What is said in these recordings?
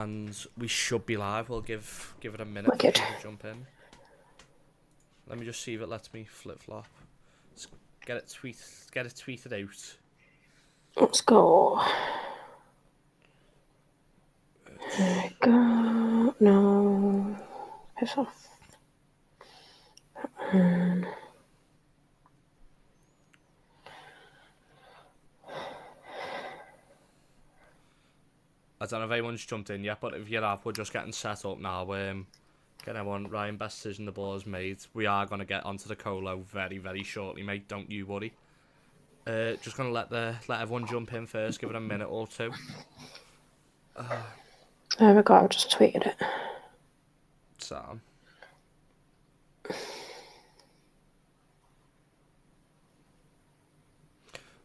And we should be live. We'll give it a minute for people to jump in. Let me just see if it lets me flip flop. Let's get it tweeted out. Let's go. There we go. No. Piss off. I don't know if anyone's jumped in yet, but if you have, we're just getting set up now. Get everyone, Ryan, best decision the ball is made. We are going to get onto the Kolo very, very shortly, mate. Don't you worry. Just going to let everyone jump in first. Give it a minute or two. There we go. I just tweeted it. Sam.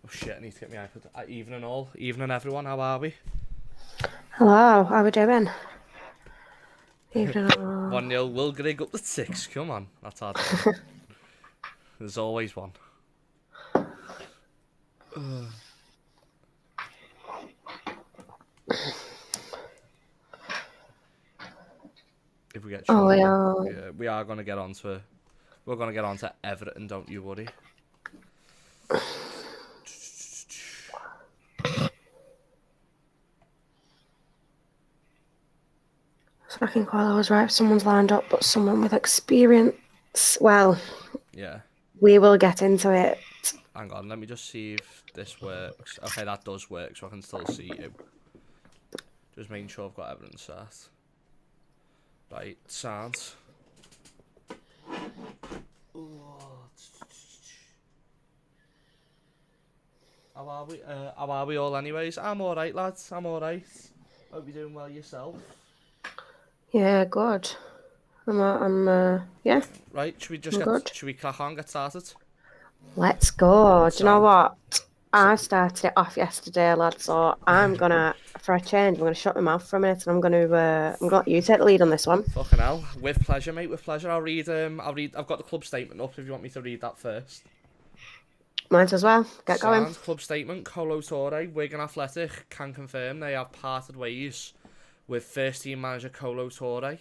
Oh shit, I need to get my iPad. Evening all. Evening everyone, how are we? Hello, how we doing? Evening all. 1-0, we'll dig up the ticks. Come on, that's hard. There's always one. If we get yeah, we are going to get onto it. We're going to get onto everything, don't you worry. Fucking Kolo was right. Someone's lined up, but someone with experience. Well, yeah. We will get into it. Hang on, let me just see if this works. Okay, that does work, so I can still see you. Just making sure I've got everything set. Right, sounds. How are we all anyways? I'm alright, lads. I'm alright. Hope you're doing well yourself. Yeah, good. Yeah. Right, should we crack on, get started? Let's go. Do you know what? I started it off yesterday, lad, so I'm gonna, for a change, I'm gonna shut my mouth for a minute and I'm gonna let you take the lead on this one. Fucking hell. With pleasure, mate, with pleasure. I've got the club statement up if you want me to read that first. Might as well. Get going. Club statement. Kolo Toure, Wigan Athletic can confirm they have parted ways with first team manager Kolo Toure.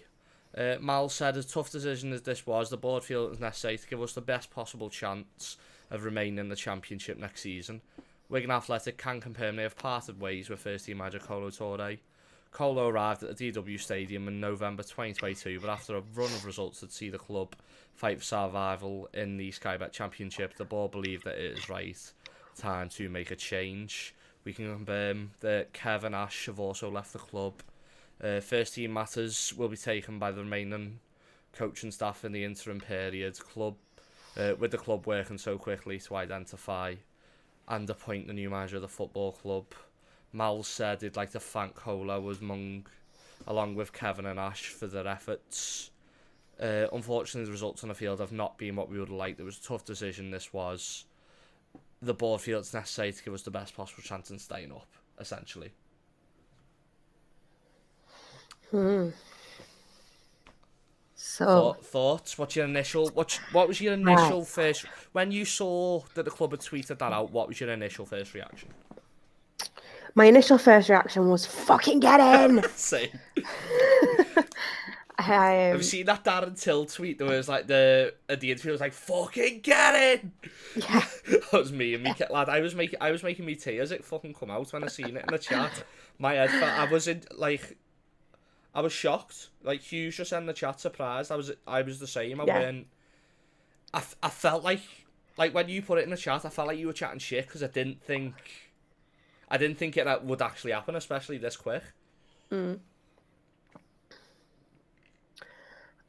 Mal said, as tough decision as this was, the board feel it was necessary to give us the best possible chance of remaining in the Championship next season. Wigan Athletic can confirm they have parted ways with first team manager Kolo Toure. Kolo arrived at the DW Stadium in November 2022, but after a run of results that see the club fight for survival in the Sky Bet Championship, the board believe that it is right time to make a change. We can confirm that Kev and Ash have also left the club. First team matters will be taken by the remaining coaching staff in the interim period. With the club working so quickly to identify and appoint the new manager of the football club. Mal said he'd like to thank Kolo along with Kevin and Ash for their efforts. Unfortunately, the results on the field have not been what we would have liked. It was a tough decision, this was. The board feels it's necessary to give us the best possible chance in staying up, essentially. So thoughts? What's your initial? What was your initial first when you saw that the club had tweeted that out? What was your initial first reaction? My initial first reaction was fucking get in. Same. Have you seen that Darren Till tweet? There was like the interview was like fucking get in. Yeah, that was me and me lad. I was making me tears. It fucking come out when I seen it in the chat. My head felt, I was shocked. Like Hughes just in the chat, surprised. I was the same. I felt like when you put it in the chat, I felt like you were chatting shit because I didn't think it would actually happen, especially this quick.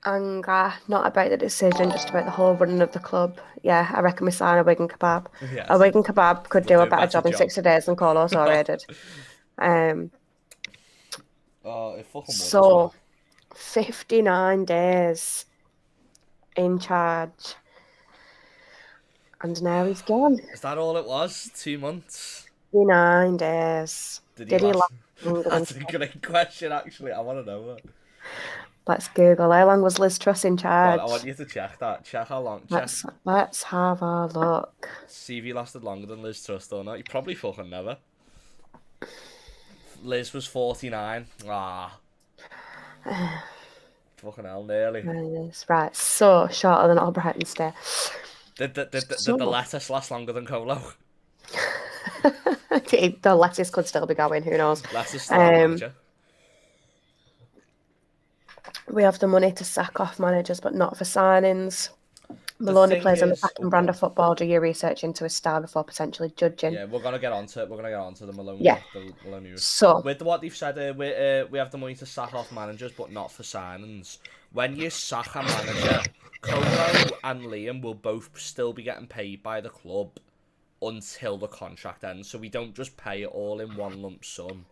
Anger, not about the decision, just about the whole running of the club. Yeah, I reckon we sign a Wigan kebab. Yes. A Wigan kebab could do a better job in 60 days than Kolo Toure did. It fucking so, well. 59 days in charge. And now he's gone. Is that all it was? 2 months? 59 days. Did he last longer? That's a great question, actually. I want to know that. Let's Google. How long was Liz Truss in charge? God, I want you to check that. Check how long. Let's have a look. See if he lasted longer than Liz Truss or not. He probably fucking never. Liz was 49. Fucking hell, nearly. Right, so shorter than Albrighton's day. Did So the lettuce last longer than Kolo? the lettuce could still be going. Who knows? Lettuce still our manager. We have the money to sack off managers, but not for signings. The Maloney thing plays an is, attacking brand of football. Do your research into his style before potentially judging. yeah, we're gonna get onto it. We're gonna get onto the Maloney. Yeah. The Maloney news. So With what they've said, we have the money to sack off managers, but not for signings. When you sack a manager, Kolo and Liam will both still be getting paid by the club until the contract ends. So we don't just pay it all in one lump sum.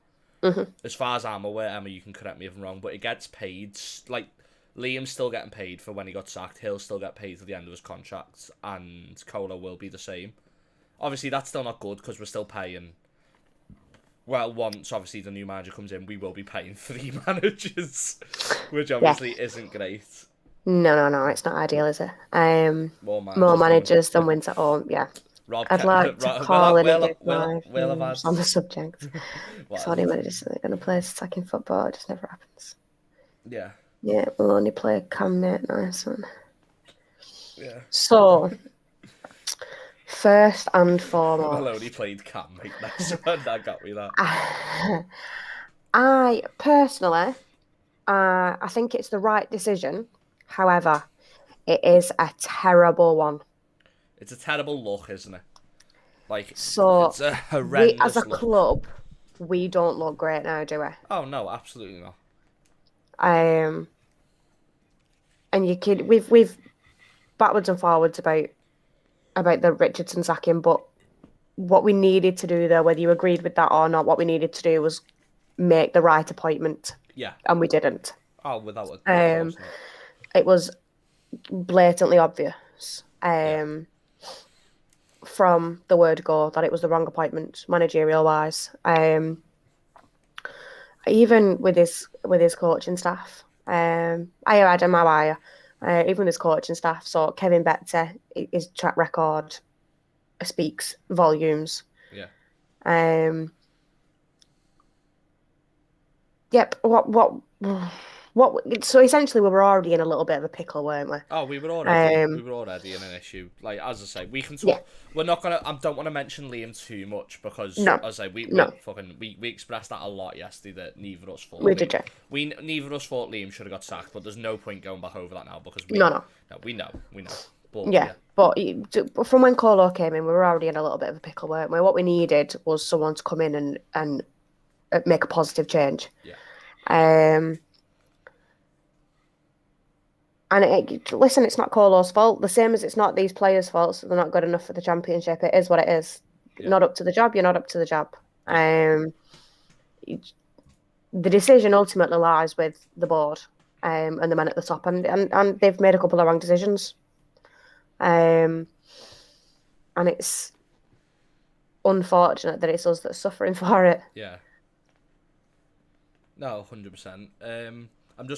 As far as I'm aware, Emma, you can correct me if I'm wrong, but it gets paid. Like, Liam's still getting paid for when he got sacked. He'll still get paid to the end of his contract, and Kolo will be the same. Obviously, that's still not good because we're still paying. Well, once obviously the new manager comes in, we will be paying 3 managers, which obviously isn't great. No, it's not ideal, is it? More More managers than wins at home. Yeah. Rob I'd like to call in and give my we'll have views had... on the subject. What? Sorry, managers are going to play attacking football. It just never happens. Yeah. Yeah, we'll only play Cam Nate. Nice one. Yeah. So, first and foremost, Maloney played Cam, mate. That's when that got me that. I personally, I think it's the right decision. However, it is a terrible one. It's a terrible look, isn't it? Like, So, it's a horrendous as a look. club, we don't look great now, do we? Oh no, absolutely not. And you could we've backwards and forwards about the Richardson sacking, but what we needed to do there, whether you agreed with that or not, what we needed to do was make the right appointment. Yeah. And we didn't. Oh, without it. It was blatantly obvious. From the word go that it was the wrong appointment, managerial wise. Even with his coaching staff. Even with his coaching staff. So Kevin Betty, his track record speaks volumes. Yeah. Yep. So essentially, we were already in a little bit of a pickle, weren't we? Oh, we were already in an issue. Like, as I say, we can talk. Yeah. We're not gonna. I don't want to mention Liam too much because, as I say, we expressed that a lot yesterday that neither of us thought. We did, yeah. Neither of us thought Liam should have got sacked, but there's no point going back over that now because we know. But, yeah. But from when Kolo came in, we were already in a little bit of a pickle, weren't we? What we needed was someone to come in and make a positive change. Yeah. And listen, it's not Kolo's fault. The same as it's not these players' fault. So they're not good enough for the championship. It is what it is. Yeah. Not up to the job. You're not up to the job. Yeah. The decision ultimately lies with the board and the men at the top, and they've made a couple of wrong decisions. And it's unfortunate that it's us that's suffering for it. Yeah. No, 100%. I'm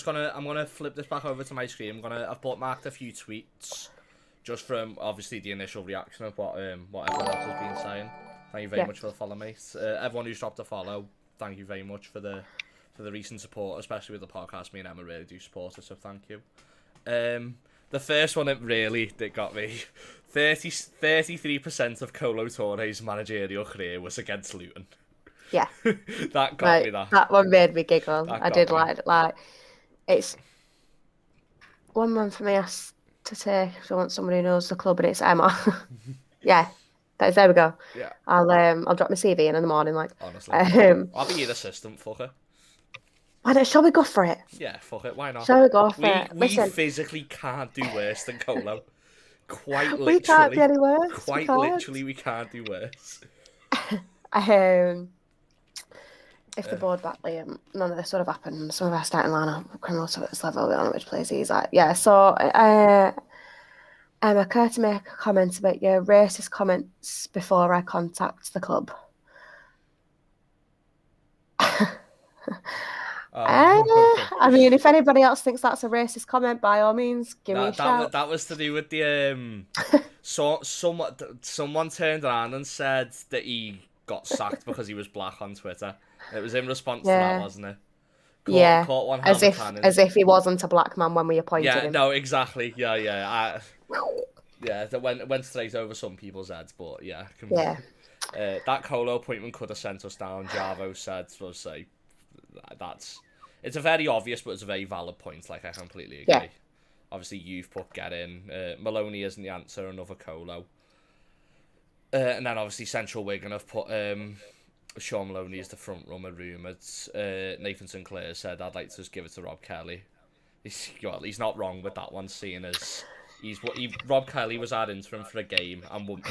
gonna flip this back over to my screen. I've bookmarked a few tweets just from obviously the initial reaction of what everyone else has been saying. Thank you very much for the follow, mate. Everyone who's dropped a follow, thank you very much for the recent support, especially with the podcast. Me and Emma really do support it, so thank you. The first one that got me, 33% of Kolo Toure's managerial career was against Luton. Yeah. That got me that. That one made me giggle. I did like it's one man for me asked to take if I want somebody who knows the club, and it's Emma. Yeah. There we go. Yeah. I'll drop my CV in the morning, like. Honestly. I'll be your assistant, fucker. Why not? Shall we go for it? Yeah, fuck it. Why not? Shall we go for it? Listen, we physically can't do worse than Kolo. Quite literally. We can't do any worse. Quite literally, we can't do worse. If the board back Liam, none of this would have happened. Some of our starting lineup, criminals at this level, we don't know which place he's at. Yeah, so Emma, care to make a comment about your racist comments before I contact the club? I mean, if anybody else thinks that's a racist comment, by all means, give me a shout. That was to do with the someone turned around and said that he got sacked because he was black on Twitter. It was in response to that, wasn't it? Yeah, Caught one hell of a cannon. as if he wasn't a black man when we appointed Yeah, him. no, exactly. Yeah. That went straight over some people's heads, but yeah. Yeah. That Kolo appointment could have sent us down. Javo said, "We'll say it's a very obvious, but it's a very valid point. Like I completely agree. Yeah. Obviously, you've put get in. Maloney isn't the answer. Another Kolo. And then obviously Central Wigan have put Sean Maloney is the front runner rumoured. Nathan Sinclair said, I'd like to just give it to Rob Kelly. He's not wrong with that one, seeing as Rob Kelly was our interim for a game and won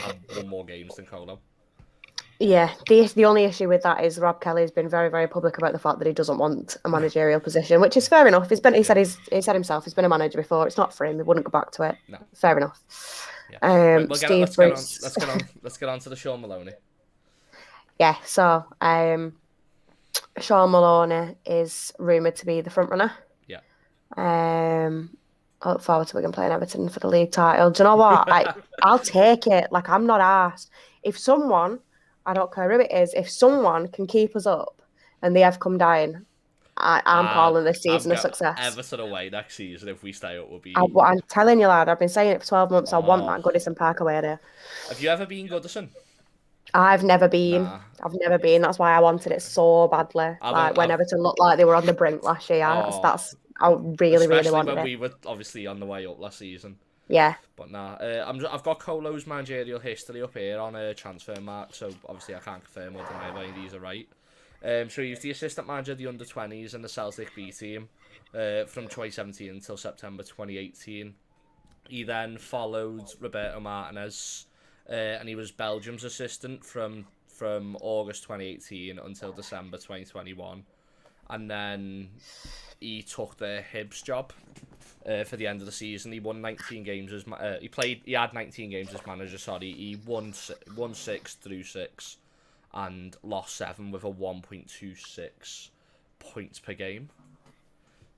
more games than Kolo. Yeah, the only issue with that is Rob Kelly has been very, very public about the fact that he doesn't want a managerial position, which is fair enough. He said himself he's been a manager before. It's not for him. He wouldn't go back to it. No. Fair enough. Yeah. Let's get on to the Sean Maloney. Yeah, so Sean Maloney is rumoured to be the front runner. Yeah. I look forward to Wigan playing Everton for the league title. Do you know what? I'll take it. Like, I'm not arsed. If someone, I don't care who it is, if someone can keep us up and they have come down, I'm calling this season a success. Everton away next season if we stay up will be... I'm telling you, lad, I've been saying it for 12 months. I want that Goodison Park away there. Have you ever been Goodison? I've never been. Nah. I've never been. That's why I wanted it so badly. When Everton looked like they were on the brink last year. I really wanted it. Especially when we were obviously on the way up last season. Yeah. But nah, I've got Kolo's managerial history up here on a transfer mark, so obviously I can't confirm or deny whether these are right. So he was the assistant manager of the under-20s and the Celtic B team from 2017 until September 2018. He then followed Roberto Martinez, and he was Belgium's assistant from August 2018 until December 2021. And then he took the Hibs job for the end of the season. He won 19 games as he had 19 games as manager. Sorry, he won 6, drew 6, and lost 7 with a 1.26 points per game.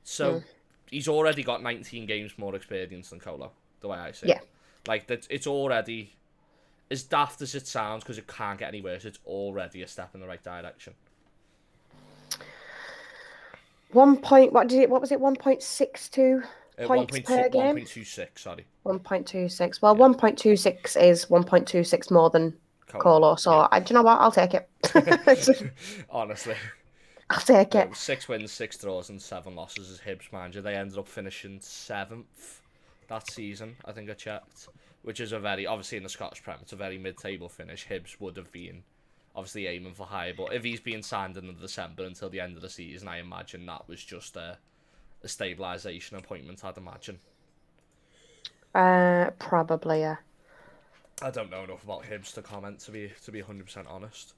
So he's already got 19 games more experience than Kolo, the way I see it. Like it's already, as daft as it sounds, because it can't get any worse, it's already a step in the right direction. What was it? 1.62 points per game. 1.26. Sorry. 1.26. Well, 1.26 is 1.26 more than Kolo. So do you know what? I'll take it. Honestly, I'll take it. 6 wins, 6 draws, and 7 losses as Hibs manager. They ended up finishing 7th that season. I think I checked, which is obviously in the Scottish Prem, it's a very mid-table finish. Hibs would have been obviously aiming for higher, but if he's being signed in December until the end of the season, I imagine that was just a stabilisation appointment, I'd imagine. Probably, yeah. I don't know enough about Hibs to comment, to be 100% honest.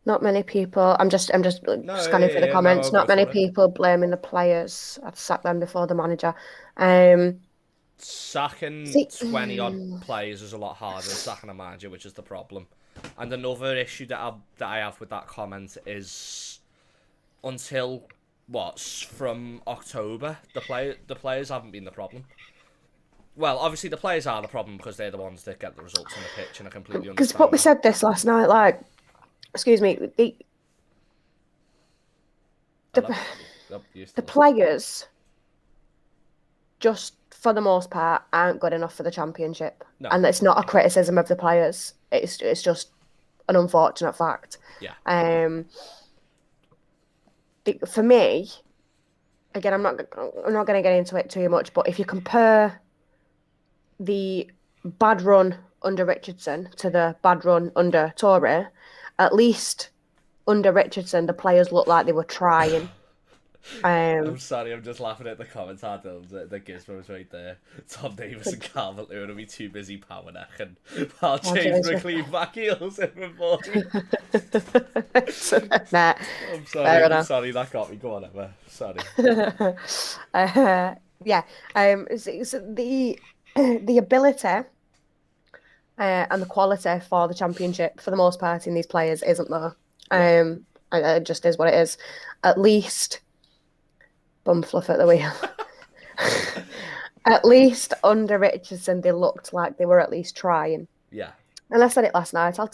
Not many people. I'm just scanning through the comments. Not many people blaming the players. I'd sack them before the manager. Sacking 20 odd players is a lot harder than sacking a manager, which is the problem. And another issue that I have with that comment is until from October, the players haven't been the problem. Well, obviously the players are the problem because they're the ones that get the results on the pitch, and I completely understand. Because we said this last night, like, excuse me, the players just, for the most part, aren't good enough for the Championship. No. And it's not a criticism of the players. It's just an unfortunate fact. Yeah. For me, again, I'm not going to get into it too much, but if you compare the bad run under Richardson to the bad run under Toure, at least under Richardson, the players looked like they were trying. I'm sorry, I'm just laughing at the comments. The gizmos right there. Tom Davis and Calvert-Lewin will be too busy power necking while James McLean back heels in reporting. Nah, I'm sorry, that got me. Go on, Emma. Sorry. Yeah. So the ability and the quality for the Championship, for the most part, in these players isn't there. It just is what it is. At least bum fluff at the wheel. At least under Richardson, they looked like they were at least trying. Yeah. And I said it last night. I'll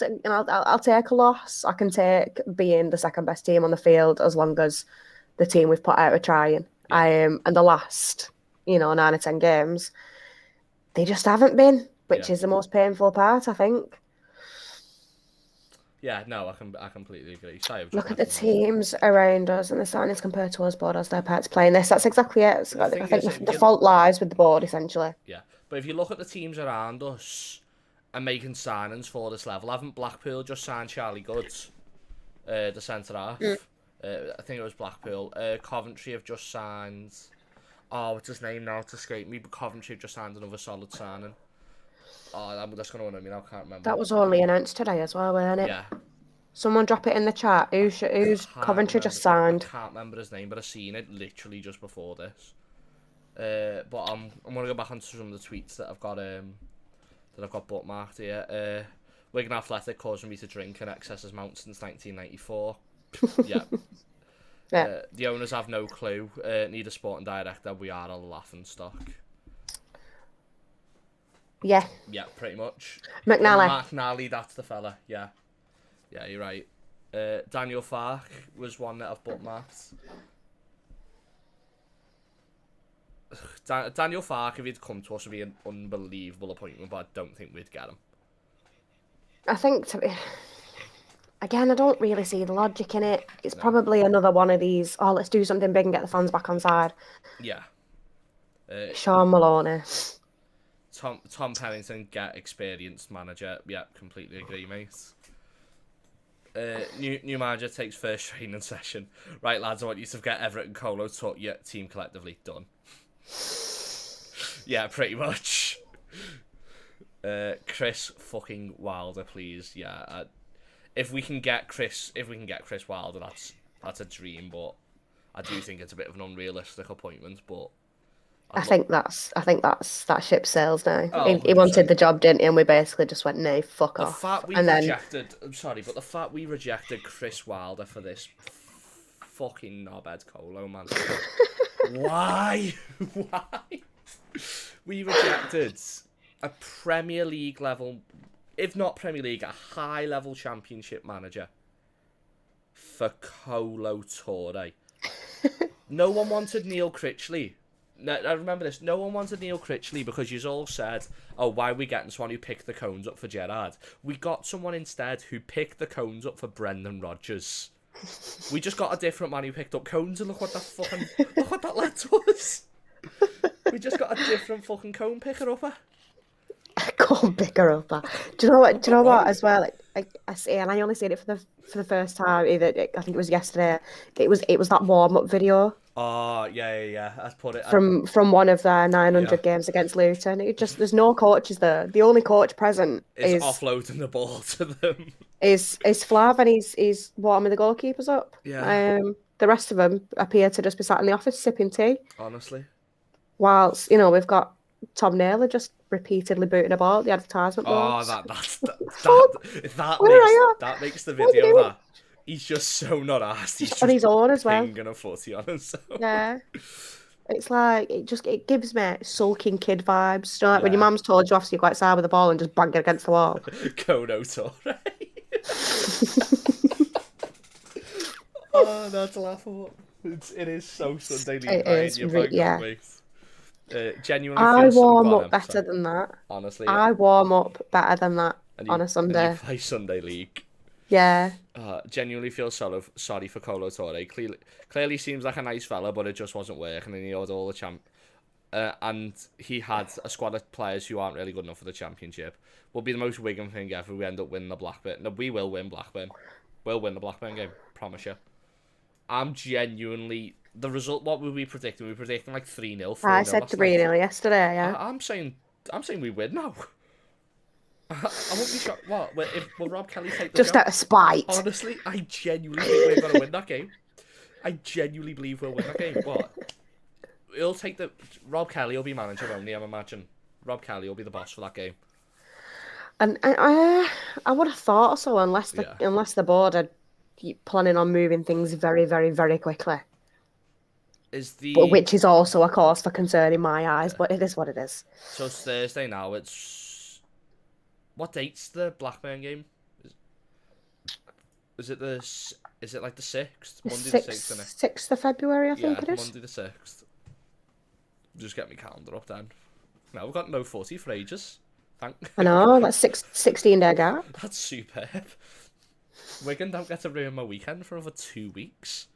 take a loss. I can take being the second best team on the field as long as the team we've put out are trying. Yeah. And the last, 9 or 10 games, they just haven't been, which Yeah. is the most painful part, I think. Yeah, no, I completely agree. Sorry, I've just Look at the messed them up. teams around us, and they're starting to compare to us, board as their parts playing this. That's exactly it. The I thing think is, if the you fault lies with the board, essentially. yeah, but if you look at the teams around us and making signings for this level, haven't Blackpool just signed Charlie Goods, the centre half? I think it was Blackpool. Coventry have just signed. Oh, what's his name now? To escape me, but Coventry have just signed another solid signing. Oh, that's gonna annoy me now. I can't remember. That was only announced today as well, weren't it? Yeah, Someone drop it in the chat. Who's can't Coventry remember. just I signed? can't remember his name, but I seen it literally just before this. But I'm gonna go back onto some of the tweets that I've got bookmarked here. Wigan Athletic causing me to drink in excess as amount since 1994. Yeah. Yeah. The owners have no clue. Need a sporting director. We are a laughing stock. Yeah. Yeah, pretty much. McNally. McNally, that's the fella. Yeah. Yeah, you're right. Daniel Fark was one that I've bookmarked. Daniel Fark, if he'd come to us, would be an unbelievable appointment, but I don't think we'd get him. I think, again, I don't really see the logic in it. It's No. probably another one of these, let's do something big and get the fans back on side. Yeah. Sean Maloney. Tom Pennington, get experienced manager. Yeah, completely agree, mate. New manager takes first training session. Right, lads, I want you to get Everett and Kolo taught your team collectively. Done. Yeah, pretty much. Chris fucking Wilder, please. Yeah, if we can get Chris Wilder, that's a dream. But I do think it's a bit of an unrealistic appointment. But I think that ship sails now. Oh, He wanted 100%. the job, didn't he? And we basically just went, no, fuck The off. fact we And then rejected, I'm sorry, but the fact we rejected Chris Wilder for this fucking knobhead Kolo, man. Why? Why? We rejected a Premier League level, if not Premier League, a high level Championship manager for Kolo Toure. No one wanted Neil Critchley. No, I remember this. No one wanted Neil Critchley because you all said, oh, why are we getting someone who picked the cones up for Gerrard? We got someone instead who picked the cones up for Brendan Rodgers. We just got a different man who picked up cones, and look what that led to us. We just got a different fucking cone picker upper. Cone picker upper. Do you know what? Do you know what? As well, I see, and I only seen it for the first time. I think it was yesterday. It was that warm up video. Oh, yeah. I put it From one of their 900 games against Luton. There's no coaches there. The only coach present is offloading the ball to them. Is Flav, and he's warming the goalkeepers up. Yeah. The rest of them appear to just be sat in the office sipping tea. Honestly. Whilst we've got Tom Naylor just repeatedly booting a ball at the advertisement boards. That makes the video that he's just so not arsed. He's just on his own as well. Pinging a footy on himself. Yeah. It's like it gives me sulking kid vibes. You know, like when your mum's told you off, so you go outside with the ball and just bang it against the wall. Kolo Toure. Oh, that's laughable. It is so Sunday League. Genuinely, I warm up better than that. Honestly, I warm up better than that on a Sunday. And you play Sunday League. Yeah. Genuinely feel sorry for Kolo Toure. Clearly seems like a nice fella, but it just wasn't working, and he owed all the champ. And he had a squad of players who aren't really good enough for the Championship. Will be the most Wigan thing ever. We end up winning the Blackburn. No, we will win Blackburn. We'll win the Blackburn game. Promise you. I'm genuinely the result. What were we predicting? We were predicting like 3-0. I said 3-0 yesterday. Yeah. I'm saying we win now. I won't be shocked. What? Will Rob Kelly take the just job? Out of spite? Honestly, I genuinely think we're going to win that game. I genuinely believe we'll win that game. What? He'll take the... Rob Kelly will be manager only, I imagine. Rob Kelly will be the boss for that game. And I would have thought so, unless the board are planning on moving things very, very, very quickly. Which is also a cause for concern in my eyes, but it is what it is. So it's Thursday now. What date's the Blackburn game? Is it the Is it like the 6th? The Monday the 6th, isn't it? 6th of February, I think Yeah, it is. Monday the 6th. Just get me calendar up then. No, we've got no footy for ages. I know, that's 16-day gap. That's superb. Wigan don't get to ruin my weekend for over 2 weeks.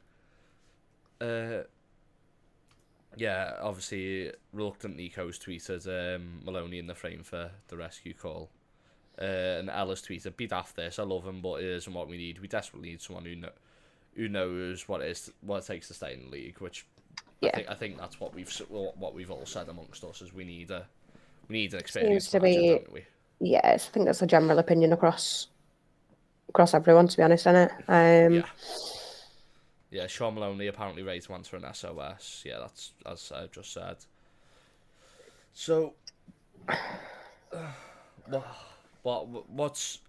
Yeah, obviously, reluctant Nico's tweeted Maloney in the frame for the rescue call. And Ella's tweeted, be daft this, I love him, but it isn't what we need. We desperately need someone who knows what it takes to stay in the league, which Yeah. I think that's what we've all said amongst us, is we need an experienced Seems to manager, be, don't we? yes, I think that's a general opinion across everyone, to be honest, isn't it? Yeah. Yeah, Sean Maloney apparently raised once for an SOS. Yeah, that's as I just said. So, what's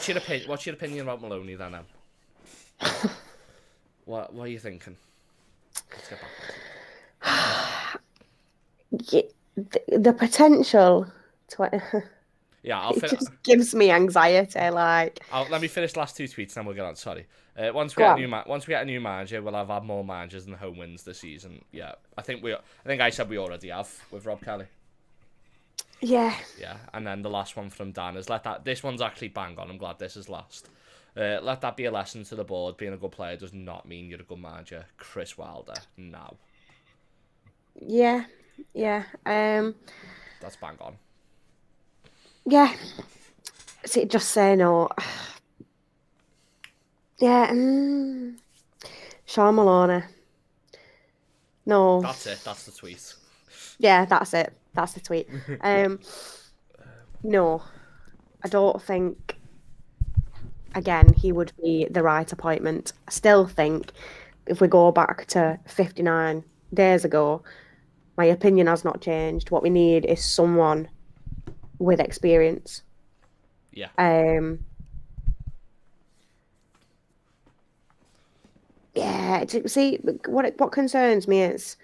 your opinion? What's your opinion about Maloney then? What are you thinking? Let's get back. Yeah, the potential to Yeah, it just gives me anxiety. Like, let me finish the last 2 tweets, then we'll get on. Sorry. Once we get a new manager, we'll have had more managers than home wins this season. Yeah, I think I said we already have with Rob Kelly. yeah, Yeah, and then the last one from Dan is this one's actually bang on. I'm glad this is last. Let that be a lesson to the board. Being a good player does not mean you're a good manager. Chris Wilder, now. yeah. That's bang on. Yeah. See, just say no. Yeah. Sean Maloney. No. That's it. That's the tweet. Yeah, that's it. That's the tweet. No, I don't think. Again, he would be the right appointment. I still think if we go back to 59 days ago, my opinion has not changed. What we need is someone with experience. Yeah. Yeah. See, what concerns me is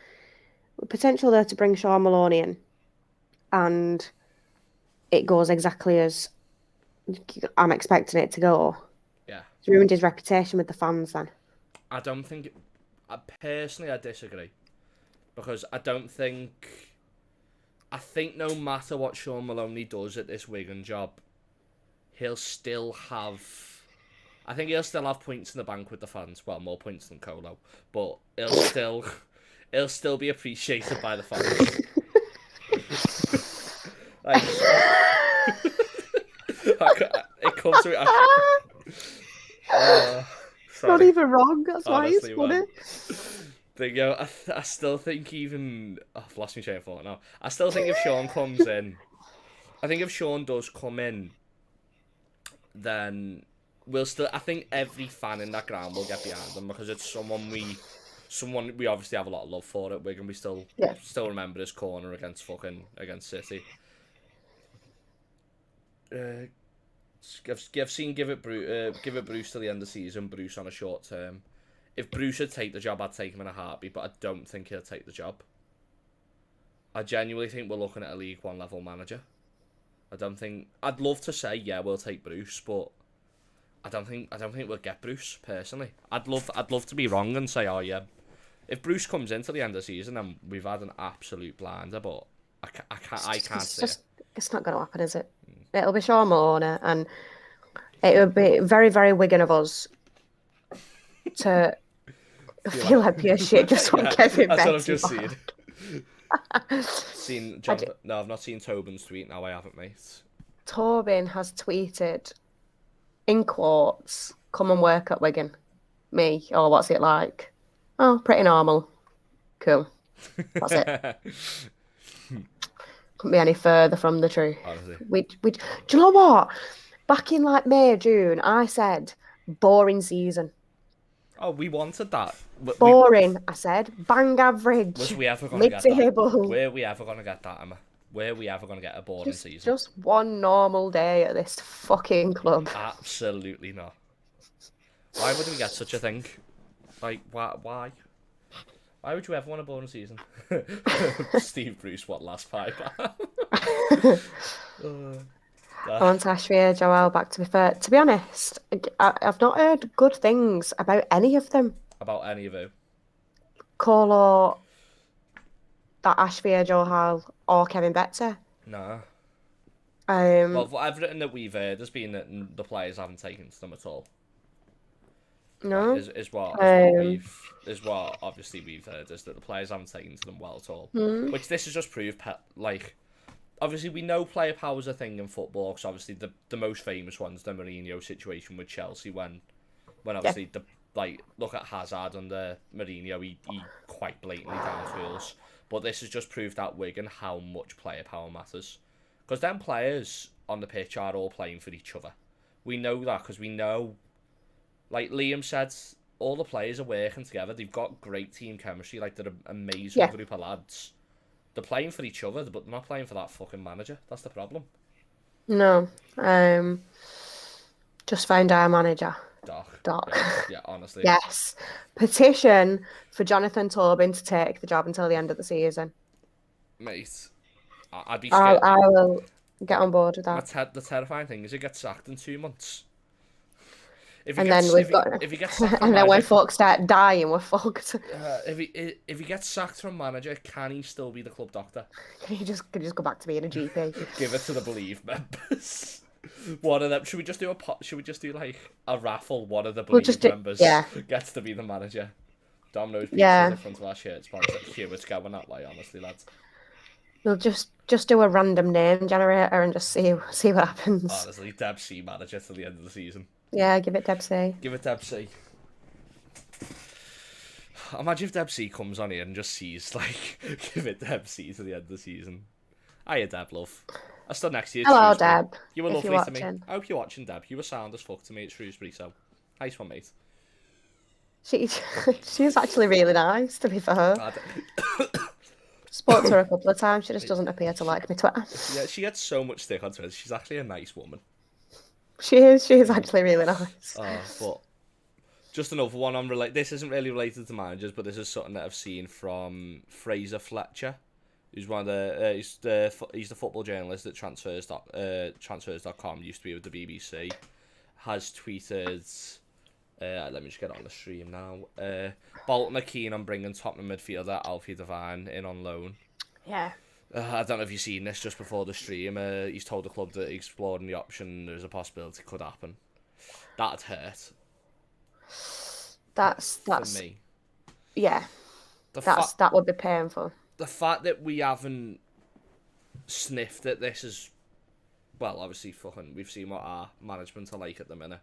the potential there to bring Sean Maloney in, and it goes exactly as I'm expecting it to go. Yeah. It's ruined his reputation with the fans then. I don't think... personally, I disagree. Because I think no matter what Sean Maloney does at this Wigan job, he'll still have... I think he'll still have points in the bank with the fans. Well, more points than Kolo. But he'll still be appreciated by the fans. Like... it comes to me... Not even wrong. That's why Honestly, he's funny. But I still think even... I've lost my train of thought now. I still think if Sean comes in... I think if Sean does come in, then we'll still... I think every fan in that ground will get behind him, because it's someone we obviously have a lot of love for at Wigan. We still remember his corner against City. I've seen give it Bruce till the end of the season. Bruce on a short term. If Bruce would take the job, I'd take him in a heartbeat, but I don't think he'll take the job. I genuinely think we're looking at a League One level manager. I'd love to say we'll take Bruce, but I don't think we'll get Bruce personally. I'd love to be wrong and say, if Bruce comes into the end of the season, then we've had an absolute blinder, but I can't see it. It's not going to happen, is it? It'll be Sean Maloney, and it would be very, very Wigan of us to feel like pure shit just on Kevin That's Betts. what I've just seen. No, I've not seen Tobin's tweet. No, I haven't, mate. Tobin has tweeted, in quotes, "Come and work at Wigan." Me, oh, what's it like? Oh, pretty normal. Cool. That's it. Couldn't be any further from the truth. Honestly. Do you know what? Back in like May, June, I said boring season. Oh, we wanted that. Boring, I said. Bang average. Was we ever going to get that? Mid-table. Were we ever going to get that, Emma? Were we ever going to get a boring season? Just one normal day at this fucking club. Absolutely not. Why would we get such a thing? Like, why? Why would you ever want a boring season? Steve Bruce, what last pipe? I want Ashvia Joel back, to be fair. To be honest, I've not heard good things about any of them. About any of you? Kolo, that Ashvia Joel, or Kevin Betzer. Nah. Um, Well, for everything that we've heard has been that the players haven't taken to them at all. no. Is what obviously we've heard, is that the players haven't taken to them well at all. Which this has just proved, like, obviously we know player power is a thing in football, because obviously the most famous one's the Mourinho situation with Chelsea, when obviously look at Hazard under Mourinho, he quite blatantly down tools. But this has just proved at Wigan how much player power matters, because them players on the pitch are all playing for each other. We know that, because we know, like Liam said, all the players are working together. They've got great team chemistry. Like, they're an amazing group of lads. They're playing for each other, but they're not playing for that fucking manager. That's the problem. No. Just found our manager. Doc. Yeah, honestly. Yes. Petition for Jonathan Tobin to take the job until the end of the season. Mate, I'd be scared. I will get on board with that. The terrifying thing is he gets sacked in 2 months. If he gets sacked and then manager, when folks start dying, we're fucked. if he gets sacked from manager, can he still be the club doctor? Can you just go back to being a GP? Give it to the Believe members. One of them. Should we just do like a raffle? One of the Believe members gets to be the manager. Domino's pizzas in front of our shirts. It's going that way, honestly, lads. We'll just do a random name generator and just see what happens. Honestly, Deb C manager till the end of the season. Yeah, give it Deb C. Give it Deb C. Imagine if Deb C comes on here and just sees, like, give it Deb C to the end of the season. Hiya, Deb, love. I stood next to you. Hello, Deb. You were lovely to me. I hope you're watching, Deb. You were sound as fuck to me at Shrewsbury, so nice one, mate. She's actually really nice, to be fair. Spoke to her a couple of times. She just doesn't appear to like me Twitter. Yeah, she gets so much stick on Twitter. She's actually a nice woman. She is actually really nice. But just another one on this isn't really related to managers, but this is something that I've seen from Fraser Fletcher, who's one of he's the football journalist at transfers.com, used to be with the BBC, has tweeted, let me just get on the stream now, Bolton are keen on bringing Tottenham midfielder Alfie Devine in on loan. Yeah. I don't know if you've seen this just before the stream. He's told the club that he's exploring the option. There's a possibility it could happen. That'd hurt. That's for me. Yeah. That would be painful. The fact that we haven't sniffed at this is, well, obviously fucking. We've seen what our management are like at the minute.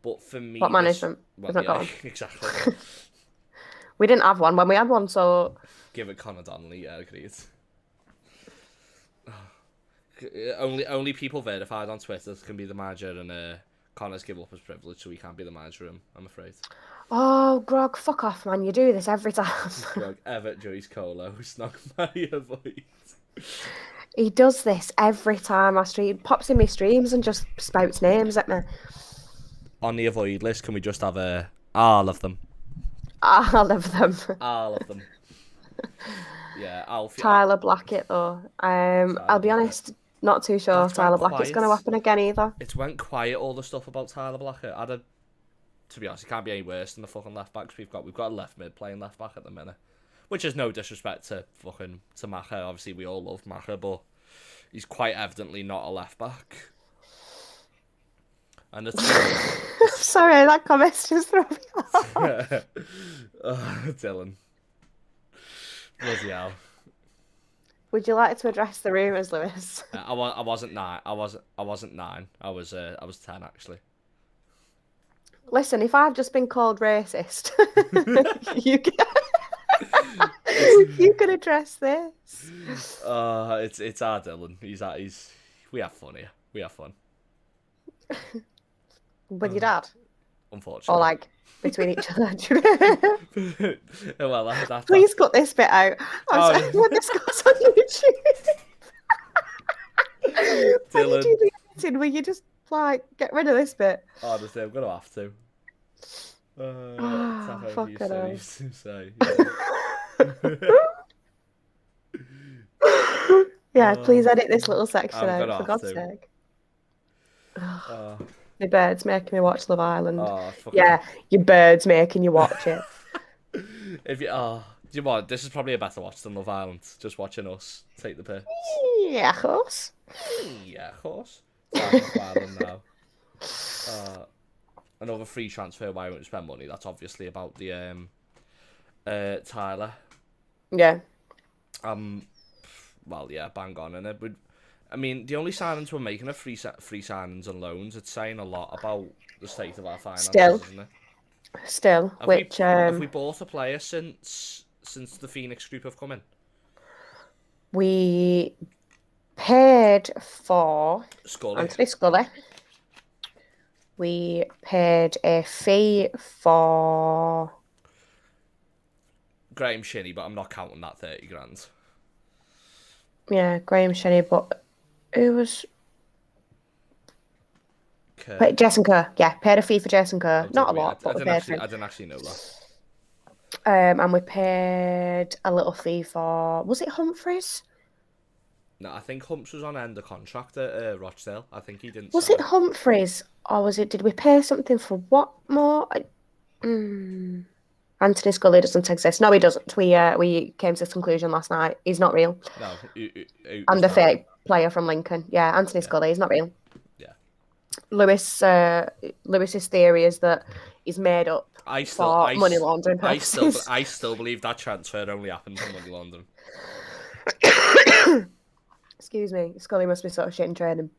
But for me, what management? Exactly. We didn't have one when we had one, so give it Connor Donnelly. Yeah, agreed. Only people verified on Twitter can be the manager, and Connor's given up his privilege, so he can't be the manager. I'm afraid. Oh, Grog, fuck off, man! You do this every time. Grog, Everett, Joyce, Kolo, Snog, Maria, Void. He does this every time pops in my streams and just spouts names at me. On the avoid list, can we just have all of them? All of them. All of them. Yeah, Tyler Blackett though. I'll be honest, not too sure Tyler Blackett's going to happen again either. It's went quiet, all the stuff about Tyler Blackett. To be honest, it can't be any worse than the fucking left backs we've got. We've got a left mid playing left back at the minute, which is no disrespect to Macher. Obviously, we all love Macher, but he's quite evidently not a left back. And sorry, that comment's just threw me off. Dylan. Bloody hell. Would you like to address the rumours, Lewis? I wasn't 9. I wasn't 9. I was 10 actually. Listen, if I've just been called racist, you can address this. It's our Dylan. We have fun here. We have fun. With your dad? Unfortunately. Or like between each other? Well, that's Please cut this bit out. I'm sorry when this goes on YouTube. When you do the editing, will you just like get rid of this bit? Honestly, I'm gonna have to. Fuck it. Yeah, please edit this little section out, for God's sake. Oh, My bird's making me watch Love Island. oh, fucking. Yeah, your bird's making you watch it. If you do you want? This is probably a better watch than Love Island. Just watching us take the piss. Yeah, of course. Yeah, of course. Time Love Island now. Another free transfer why I won't spend money. That's obviously about the Tyler. Yeah. Well, yeah, bang on, and it would. I mean, the only signings we're making are free signings and loans. It's saying a lot about the state of our finances, Still, isn't it? still, which Have we bought a player since the Phoenix group have come in? we paid for Scully. Anthony Scully. We paid a fee for Graham Shinney, but I'm not counting that 30 grand. Graham Shenny, but who was Kerr. Jason Kerr? Yeah, paid a fee for Jason Kerr. Oh, Not did a we? lot, but we paid for him. I didn't actually know that. And we paid a little fee for, was it Humphreys? No, I think Humps was on end of contract at Rochdale. I think he didn't Was sign. it Humphreys? Or did we pay something for what more? Anthony Scully doesn't exist. No, he doesn't. We came to this conclusion last night. He's not real. No, And a fake player from Lincoln. Yeah, Anthony Scully, he's not real. Yeah. Lewis's theory is that he's made up for money laundering purposes. I still believe that transfer only happened for money laundering. Excuse me, Scully must be sort of shit in training.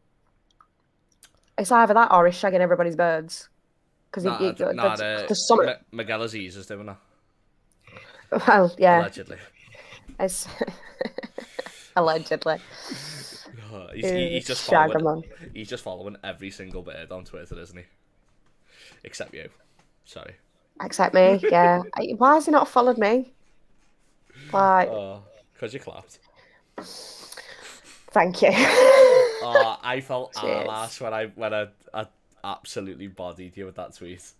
It's either that or he's shagging everybody's birds. Because there's something. Miguel Aziz is doing that. Well, yeah. Allegedly. It's allegedly. He's just following every single bird on Twitter, isn't he? Except you. Sorry. Except me, yeah. Why has he not followed me? Like, because you clapped. Thank you. I felt last when I absolutely bodied you with that tweet.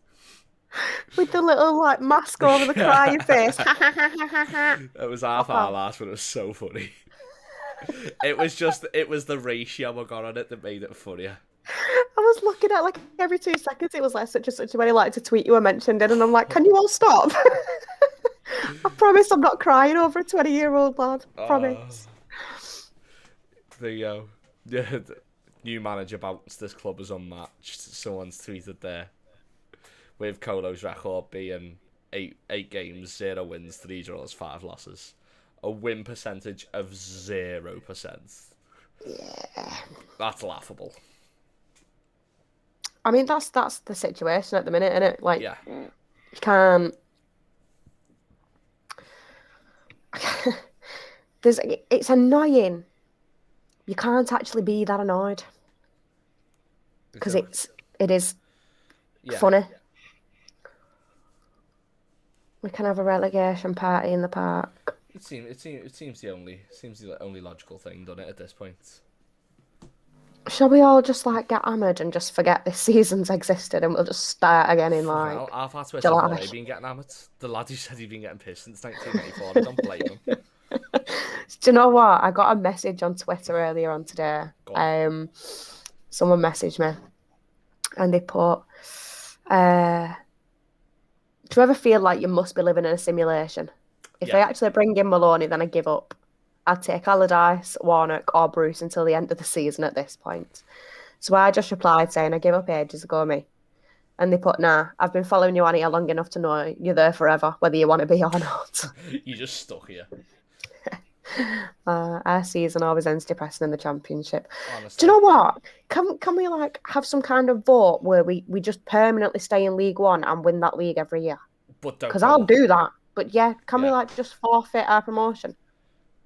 With the little mask over the crying face. It was half our last, but it was so funny. It was the ratio I got on it that made it funnier. I was looking at every 2 seconds. It was such and such a way to tweet you were mentioned in, and I'm like, can you all stop? I promise I'm not crying over a 20-year-old lad. Promise. There you go. Yeah, the new manager bounced this club as unmatched. Someone's tweeted there. With Kolo's record being 8 games, 0 wins, 3 draws, 5 losses. A win percentage of 0%. Yeah. That's laughable. I mean, that's the situation at the minute, isn't it? Yeah. You can't. It's annoying. You can't actually be that annoyed because it is funny. We can have a relegation party in the park. It seems the only logical thing, doesn't it, at this point? Shall we all just get hammered and just forget this season's existed and we'll just start again in Well, I've had to July. been getting hammered. The lad who said he'd been getting pissed since 1994. I don't blame him. Do you know what? I got a message on Twitter earlier on today. Someone messaged me and they put, do you ever feel like you must be living in a simulation? If they actually bring in Maloney, then I give up. I'd take Allardyce, Warnock or Bruce until the end of the season at this point. So I just replied saying I give up ages ago, me. And they put, nah, I've been following you on here long enough to know you're there forever, whether you want to be or not. You just stuck here. Our season always ends depressing in the Championship. Honestly. Do you know what? Can we have some kind of vote where we just permanently stay in League One and win that league every year? Because I'll do that. But yeah, can we just forfeit our promotion?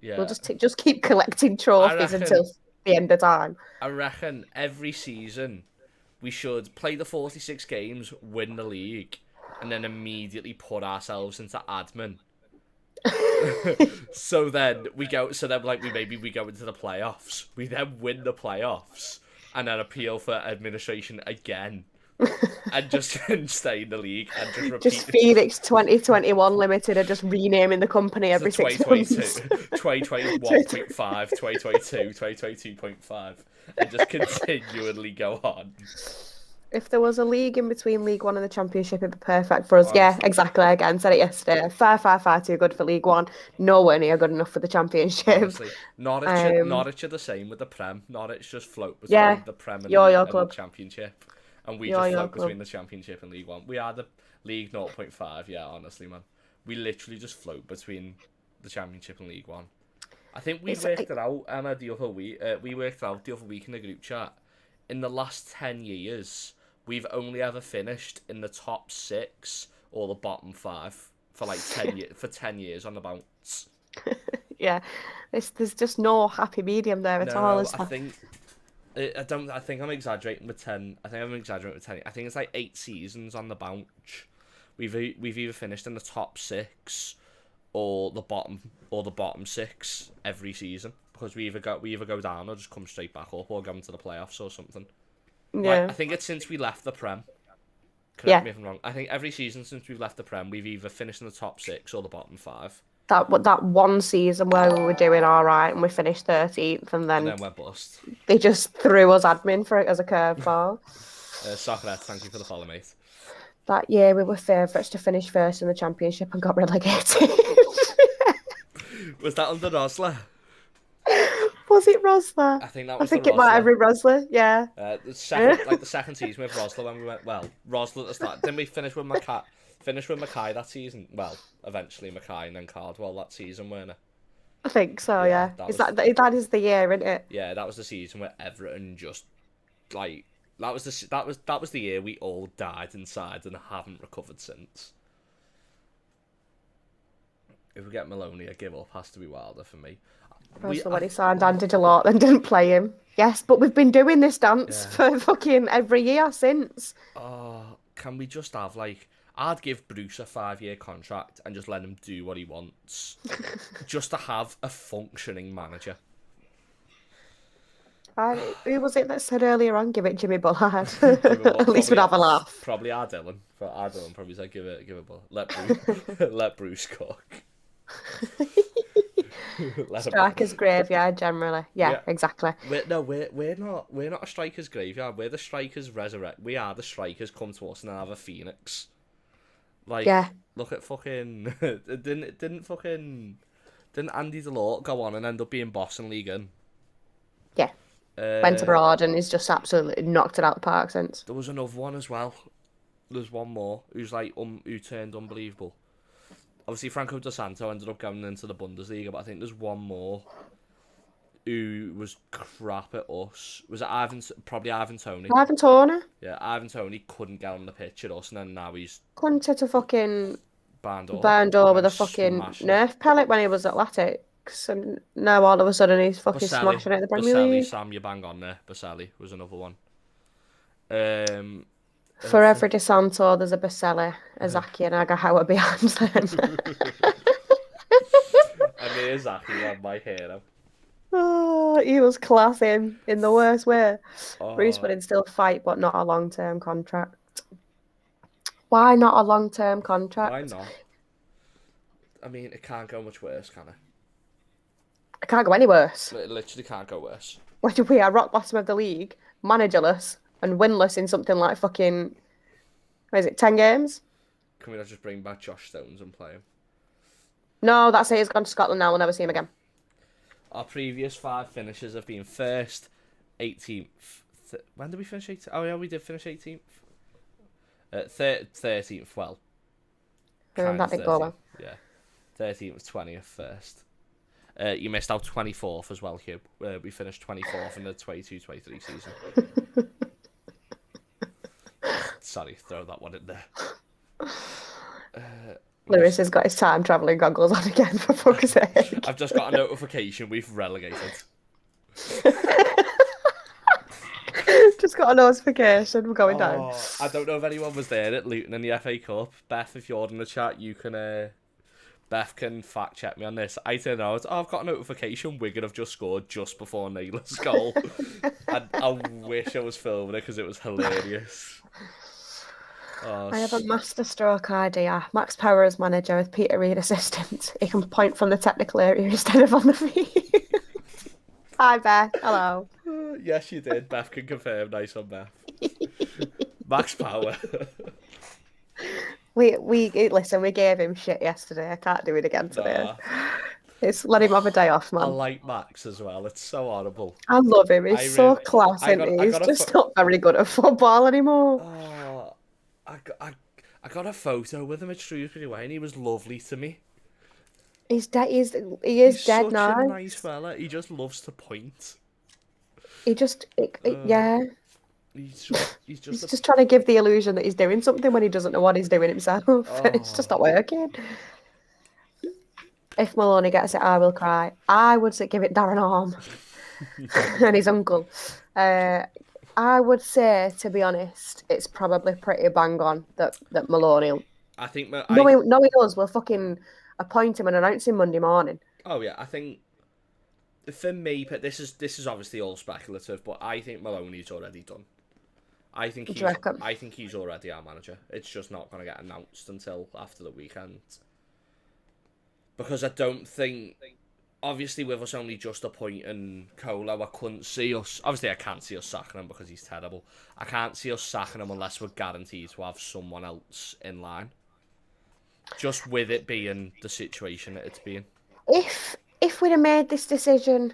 Yeah. We'll just keep collecting trophies until the end of time. I reckon every season we should play the 46 games, win the league, and then immediately put ourselves into admin. So then we go into the playoffs. We then win the playoffs and then appeal for administration again and just and stay in the league and just Just repeat Phoenix 2021 Limited are just renaming the company to every 6 months. 2021.5, 2022, 2022.5, and just continually go on. If there was a league in between League One and the Championship, it'd be perfect for us. Yeah, Honestly, exactly. Again, said it yesterday. Far too good for League One. Nowhere near good enough for the Championship. honestly, Um, Norwich are the same with the Prem. Norwich just float yeah, between the Prem your and the club. Championship, and we just Your float club. between the Championship and League One. We are the League 0.5. Yeah, honestly, man, we literally just float between the Championship and League One. I think we It's worked it out, Emma, the other week. We worked it out the other week in the group chat. In the last 10 years, we've only ever finished in the top 6 or the bottom 5 for like 10 years on the bounce. yeah. There's just no happy medium there at all, No, is there? I think I'm exaggerating with 10. I think I'm exaggerating with 10. I think it's like 8 seasons on the bounce. We've either finished in the top 6 or the bottom 6 every season, because we either go down or just come straight back up or go into the playoffs or something. Like, Yeah. I think it's since we left the Prem. Correct Yeah. me if I'm wrong. I think every season since we've left the Prem, we've either finished in the top 6 or the bottom 5, That one season where we were doing all right and we finished 13th, and and then then we're bust. they just threw us admin for it as a curveball. Soccer, thank you for the follow, mate. That year we were favourites to finish first in the Championship and got relegated. Was that under Rosler? Was it Rosler? I think that I was the think it might have Rosler. been Rosler, yeah. The second season with Rosler when we went Rosler at the start. Didn't we finish with Mackay? Finish with Mackay that season. Well, eventually Mackay and then Cardwell that season, weren't it? I think so, Yeah, yeah. That is the year, isn't it? Yeah, that was the season where Everton just like that was the year we all died inside and haven't recovered since. If we get Maloney, a give up has to be Wilder for me. Rosler when he signed Andy Delort, then didn't play him. Yes, but we've been doing this dance Yeah. for fucking every year since. Oh, can we just have like? I'd give Bruce a 5-year contract and just let him do what he wants, just to have a functioning manager. Who was it that said earlier on, give it Jimmy Bullard? Give him At least we'd have a laugh. Probably our Dylan. But our Dylan probably said give it a ball. Let Bruce let Bruce cook. Strikers graveyard generally. Yeah, exactly. We're not a strikers graveyard. We're the strikers resurrect. We are the strikers come to us and then have a phoenix. Like, Yeah. look at fucking didn't Andy Delort go on and end up being boss in Wigan? Yeah. Went abroad and he's just absolutely knocked it out the park since. There was another one as well. There's one more who's like who turned unbelievable. Obviously, Franco De Santo ended up going into the Bundesliga, but I think there's one more who was crap at us. Was it probably Ivan Toney? Ivan Toney Yeah, Ivan Toney couldn't get on the pitch at us, and then now he's couldn't hit a fucking burned door with a fucking Nerf pellet when he was at Latics, and now all of a sudden he's fucking smashing it in the Premier League. Sam, you bang on there. Baselli was another one. For every De Santo, there's a Baselli, a Zaki, and Agahawa behind them. I mean, Zaki, man, my hero. Oh, he was classing in the worst way. Oh. Bruce would still fight, but not a long-term contract. Why not a long-term contract? Why not? I mean, it can't go much worse, can it? It can't go any worse. It literally can't go worse. When we are rock bottom of the league, managerless, and winless in something like fucking, what is it, 10 games? Can we not just bring back Josh Stones and play him? No, that's it. He's gone to Scotland now. We'll never see him again. Our previous 5 finishes have been 1st, 18th. When did we finish 18th? Oh, yeah, we did finish 18th. 13th, well. That didn't go well. Yeah. 13th, 20th, 1st. You missed out 24th as well, Hugh. We finished 24th in the 22-23 season. Sorry, throw that one in there. Lewis has got his time travelling goggles on again, for fuck's sake. I've just got a notification we've relegated. Just got a notification. We're going down. I don't know if anyone was there at Luton in the FA Cup. Beth, if you're in the chat, you can... Beth can fact check me on this. I turned out, I've got a notification. Wigan have just scored just before Naylor's goal. I wish I was filming it because it was hilarious. Oh, I have a masterstroke idea. Max Power as manager with Peter Reid assistant. He can point from the technical area instead of on the field. Hi, Beth. Hello. yes, you did. Beth can confirm. Nice on Beth. Max Power. We listen. We gave him shit yesterday. I can't do it again today. Nah. It's let him have a day off, I man. like Max as well. It's so horrible. I love him. He's I so really, class, isn't he? I He's got just not very good at football anymore. oh, I got a photo with him at Shrewsbury Way, and he was lovely to me. He's dead. He is He's dead such a nice nice. fella. He just loves to point. He just, Uh, yeah. he's just He's a just trying to give the illusion that he's doing something when he doesn't know what he's doing himself. It's just not oh. working. If Maloney gets it, I will cry. I would say give it Darren Arm and his uncle. I would say, to be honest, it's probably pretty bang on that Maloney. I think No, he does. We'll fucking appoint him and announce him Monday morning. oh yeah, I think for me, but this is obviously all speculative, but I think Maloney's already done. Do you reckon? I think he's already our manager. It's just not going to get announced until after the weekend. Because I don't think, obviously with us only just appointing Kolo, I couldn't see us, obviously I can't see us sacking him because he's terrible. I can't see us sacking him unless we're guaranteed to have someone else in line. Just with it being the situation that it's been. If we'd have made this decision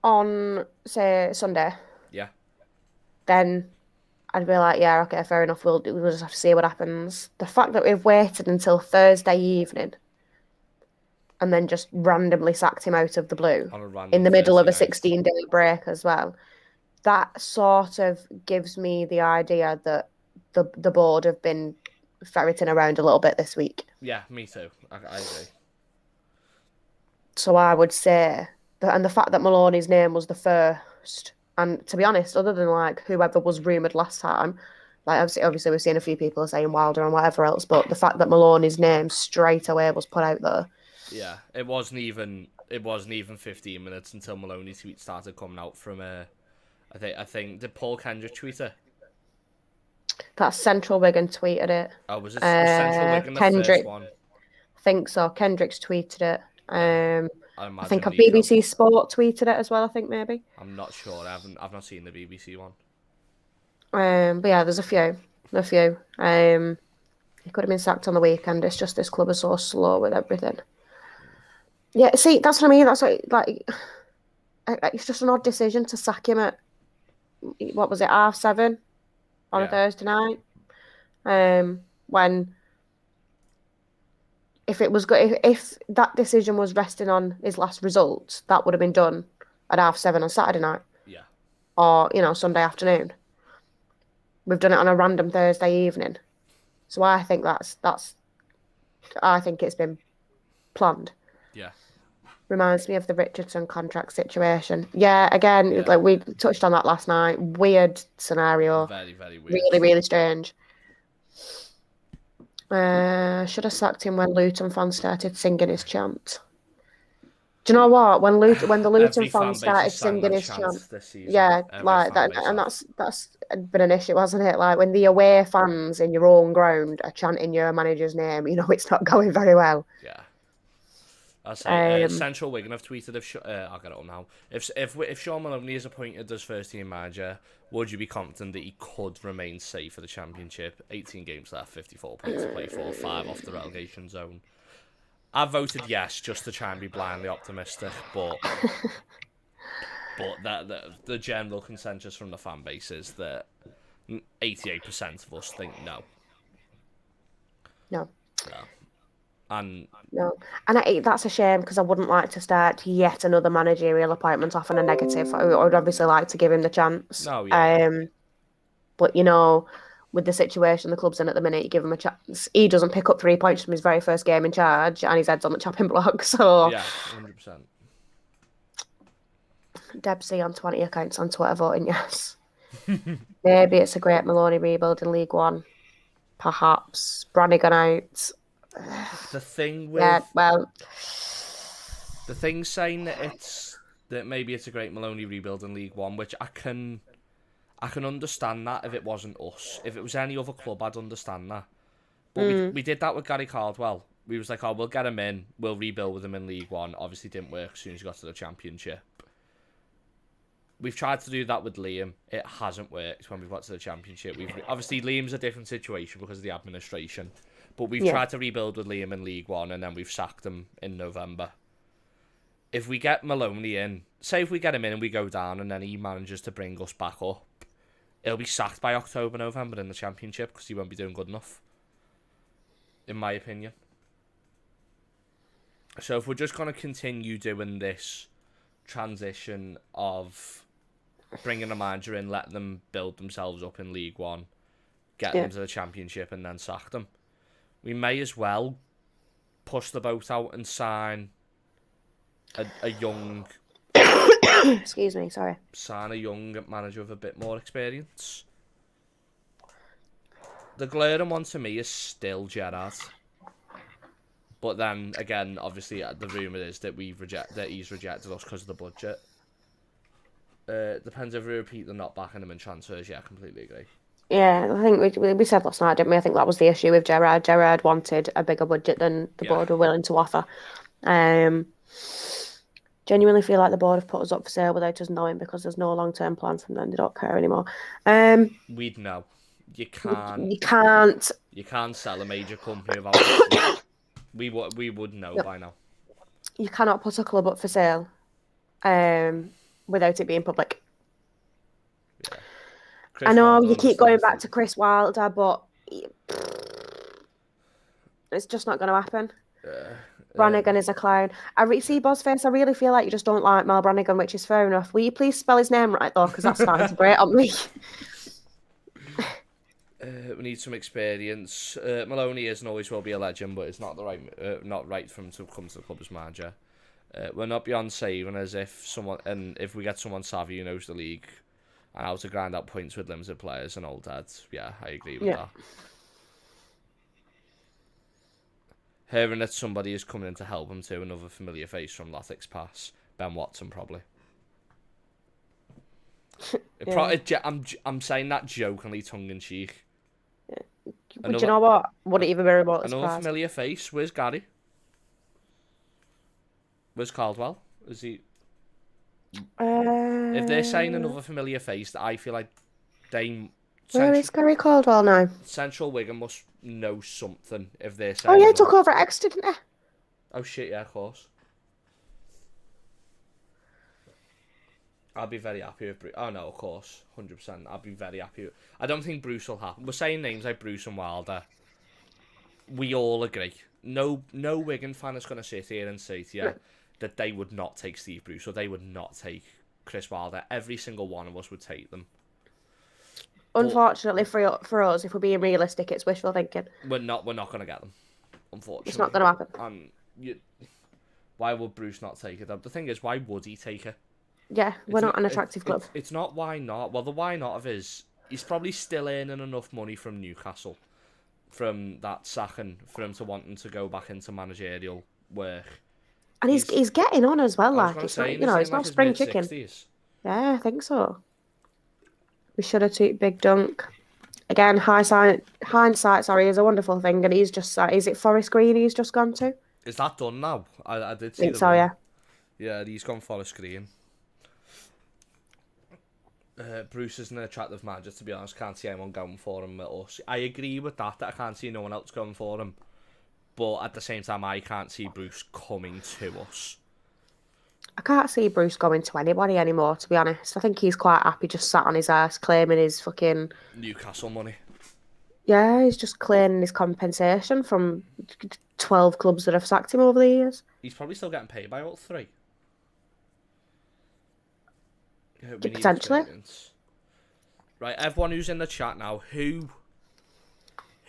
on, say, Sunday, Yeah. then I'd be like, yeah, okay, fair enough. We'll just have to see what happens. The fact that we've waited until Thursday evening and then just randomly sacked him out of the blue On a random in the middle of a Thursday night. 16-day break as well, that sort of gives me the idea that the board have been ferreting around a little bit this week. Yeah, me too. I agree. So I would say that, and the fact that Maloney's name was the first, and to be honest, other than like whoever was rumoured last time, like obviously we've seen a few people saying Wilder and whatever else, but the fact that Maloney's name straight away was put out there. Yeah, it wasn't even 15 minutes until Maloney's tweet started coming out from I think did Paul Kendrick tweet it? That Central Wigan tweeted it. Was Central Wigan the first one? I think so. Kendrick's tweeted it. Yeah, I think a BBC Sport tweeted it as well. I think maybe. I'm not sure. I've not seen the BBC one. But yeah, there's a few. He could have been sacked on the weekend. It's just this club is so slow with everything. Yeah, see, that's what I mean. That's like it's just an odd decision to sack him at what was it, 7:30 on a Thursday night. When if it was good, if that decision was resting on his last result, that would have been done at 7:30 on Saturday night. Yeah. Or Sunday afternoon. We've done it on a random Thursday evening, so I think I think it's been planned. Yeah. Reminds me of the Richardson contract situation. Yeah, again, Yeah. like we touched on that last night. Weird scenario. Very, very weird. Really, really strange. Should have sacked him when Luton fans started singing his chant. Do you know what? When the Luton fans started singing his chant, this season. yeah, like that, and that's been an issue, hasn't it? Like when the away fans in your own ground are chanting your manager's name, it's not going very well. Yeah. I'll say Central Wigan have tweeted I'll get it up now. If Sean Maloney is appointed as first team manager, would you be confident that he could remain safe for the Championship? 18 games left, 54 points to play for, 5 off the relegation zone. I voted yes just to try and be blindly optimistic, but the general consensus from the fan base is that 88% of us think no. No. And that's a shame because I wouldn't like to start yet another managerial appointment off on a negative. I would obviously like to give him the chance. No, yeah. But with the situation the club's in at the minute, you give him a chance. He doesn't pick up 3 points from his very first game in charge, and his head's on the chopping block. So yeah, 100%. Debsy on 20 accounts on Twitter voting yes. Maybe it's a great Maloney rebuild in League One. Perhaps Brannigan out. The thing with the thing saying that maybe it's a great Maloney rebuild in League One, which I can I can understand that if it wasn't us. If it was any other club, I'd understand that. But we did that with Gary Caldwell. We was like, oh, we'll get him in. We'll rebuild with him in League One. Obviously didn't work as soon as he got to the Championship. We've tried to do that with Liam. It hasn't worked when we've got to the Championship. Obviously, Liam's a different situation because of the administration. But we've tried to rebuild with Liam in League One, and then we've sacked him in November. If we get Maloney in, say if we get him in and we go down and then he manages to bring us back up, he'll be sacked by October, November in the Championship because he won't be doing good enough, in my opinion. So if we're just going to continue doing this transition of bringing a manager in, letting them build themselves up in League One, get them to the Championship and then sack them, we may as well push the boat out and sign a young... Excuse me, sorry. Sign a young manager with a bit more experience. The glaring one to me is still Gerrard. But then, again, obviously, the rumour is that he's rejected us because of the budget. Depends if we repeat the not backing him in transfers. Yeah, I completely agree. Yeah, I think we said last night, didn't we? I think that was the issue with Gerrard. Gerrard wanted a bigger budget than the board were willing to offer. Genuinely feel like the board have put us up for sale without us knowing because there's no long-term plan from them. They don't care anymore. We'd know. You can't. You can't sell a major company without... We would know by now. You cannot put a club up for sale without it being public. Yeah. I know you keep going back to Chris Wilder, but it's just not going to happen. Brannigan is a clown. See, Bozface, I really feel like you just don't like Mal Brannigan, which is fair enough. Will you please spell his name right, though? Because that's starting to grate on me. We need some experience. Maloney is and always will be a legend, but it's not right for him to come to the club as manager. We're not beyond saving as if we get someone savvy who knows the league and how to grind out points with limited players and old dads. Yeah, I agree with that. Hearing that somebody is coming in to help him too, another familiar face from Latics Pass, Ben Watson probably. I'm saying that jokingly, tongue in cheek. Do you know what? Would it even be remotely another surprised? familiar face. Where's Gary? Where's Caldwell? Is he? If they're saying another familiar face, I feel like where is Gary Caldwell now? Central Wigan must know something if they're saying... Oh yeah, he took over at Exeter, didn't he? Oh shit, yeah, of course. I'd be very happy with Bruce. Oh no, of course, 100%. I'd be very happy. I don't think Bruce will happen. We're saying names like Bruce and Wilder. We all agree. No Wigan fan is going to sit here and say to you that they would not take Steve Bruce or they would not take Chris Wilder. Every single one of us would take them. Unfortunately for us, if we're being realistic, it's wishful thinking. We're not going to get them. Unfortunately, it's not going to happen. Why would Bruce not take it? The thing is, why would he take it? Yeah, we're not an attractive club. It's not why not. Well, the why not of is he's probably still earning enough money from Newcastle, from that sacking, for him to wanting to go back into managerial work. And he's getting on as well. Like it's say, not, it's not spring chicken. Yeah, I think so. We should have took Big Dunk. Again, hindsight, sorry, is a wonderful thing, and he's just is it Forest Green he's just gone to? Is that done now? I did see. I think so, yeah. Yeah, he's gone Forest Green. Bruce isn't an attractive manager, to be honest. Can't see anyone going for him at us. I agree with that I can't see no one else going for him. But at the same time, I can't see Bruce coming to us. I can't see Bruce going to anybody anymore, to be honest. I think he's quite happy just sat on his ass claiming his fucking... Newcastle money. Yeah, he's just claiming his compensation from 12 clubs that have sacked him over the years. He's probably still getting paid by about 3. Potentially. Right, everyone who's in the chat now, who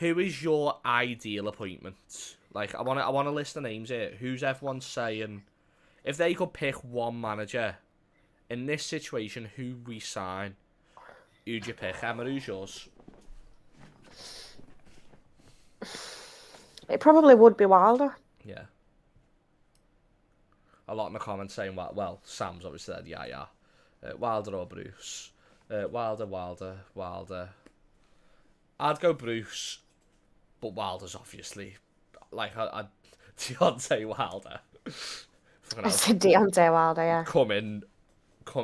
is your ideal appointment? Like, I want to list the names here. Who's everyone saying, if they could pick one manager in this situation, who we sign? Who'd you pick? Emma, who's yours? It probably would be Wilder. Yeah. A lot in the comments saying, well, Sam's obviously said, yeah. Wilder or Bruce. Wilder. I'd go Bruce, but Wilder's obviously like I Deontay Wilder. Fucking I hell. said Deontay Wilder, yeah. Come in,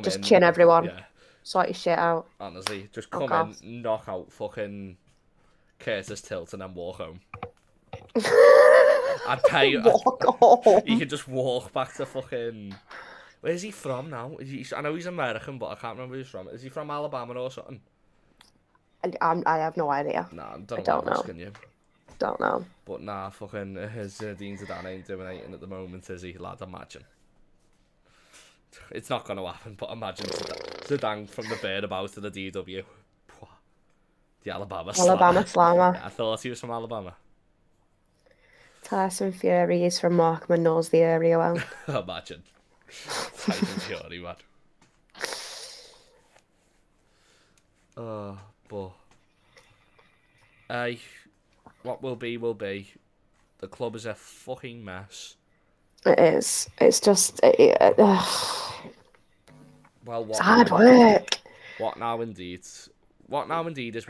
Just chin everyone. Yeah, Sort your shit out. honestly, just Fuck come off. in, knock out fucking Curtis Tilt, and then walk home. I'd pay you. Walk home. He could just walk back to fucking. Where's he from now? I know he's American, but I can't remember where he's from. Is he from Alabama or something? I have no idea. Nah, I don't know. asking you. Don't know. But nah, fucking his Dean Zidane ain't doing anything at the moment, is he, lad? Imagine. It's not going to happen, but imagine Zidane from the bird about to the DW. The Alabama Slammer. Yeah, I thought he was from Alabama. Tyson Fury is from Markman, knows the area well. Imagine. Tyson Fury, man. But what will be will be. The club is a fucking mess. It is. It's just. Well, It's hard work. What now, indeed? What now, indeed, is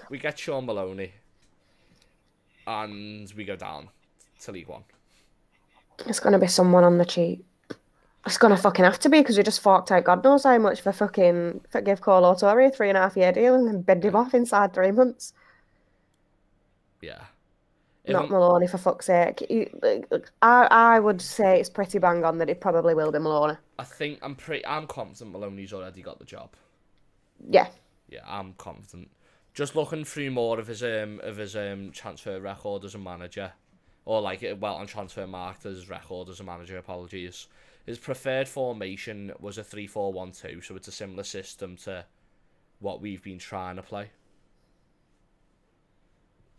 we get Sean Maloney, and we go down to League One. It's gonna be someone on the cheap. It's gonna fucking have to be because we just forked out God knows how much for give Kolo Toure a 3.5-year deal and then bid him off inside 3 months. Yeah. Not Maloney, for fuck's sake. I would say it's pretty bang on that it probably will be Maloney. I'm confident Maloney's already got the job. Yeah. Yeah, I'm confident. Just looking through more of his transfer record as a manager, or on transfer market as record as a manager. Apologies. His preferred formation was a 3-4-1-2, so it's a similar system to what we've been trying to play.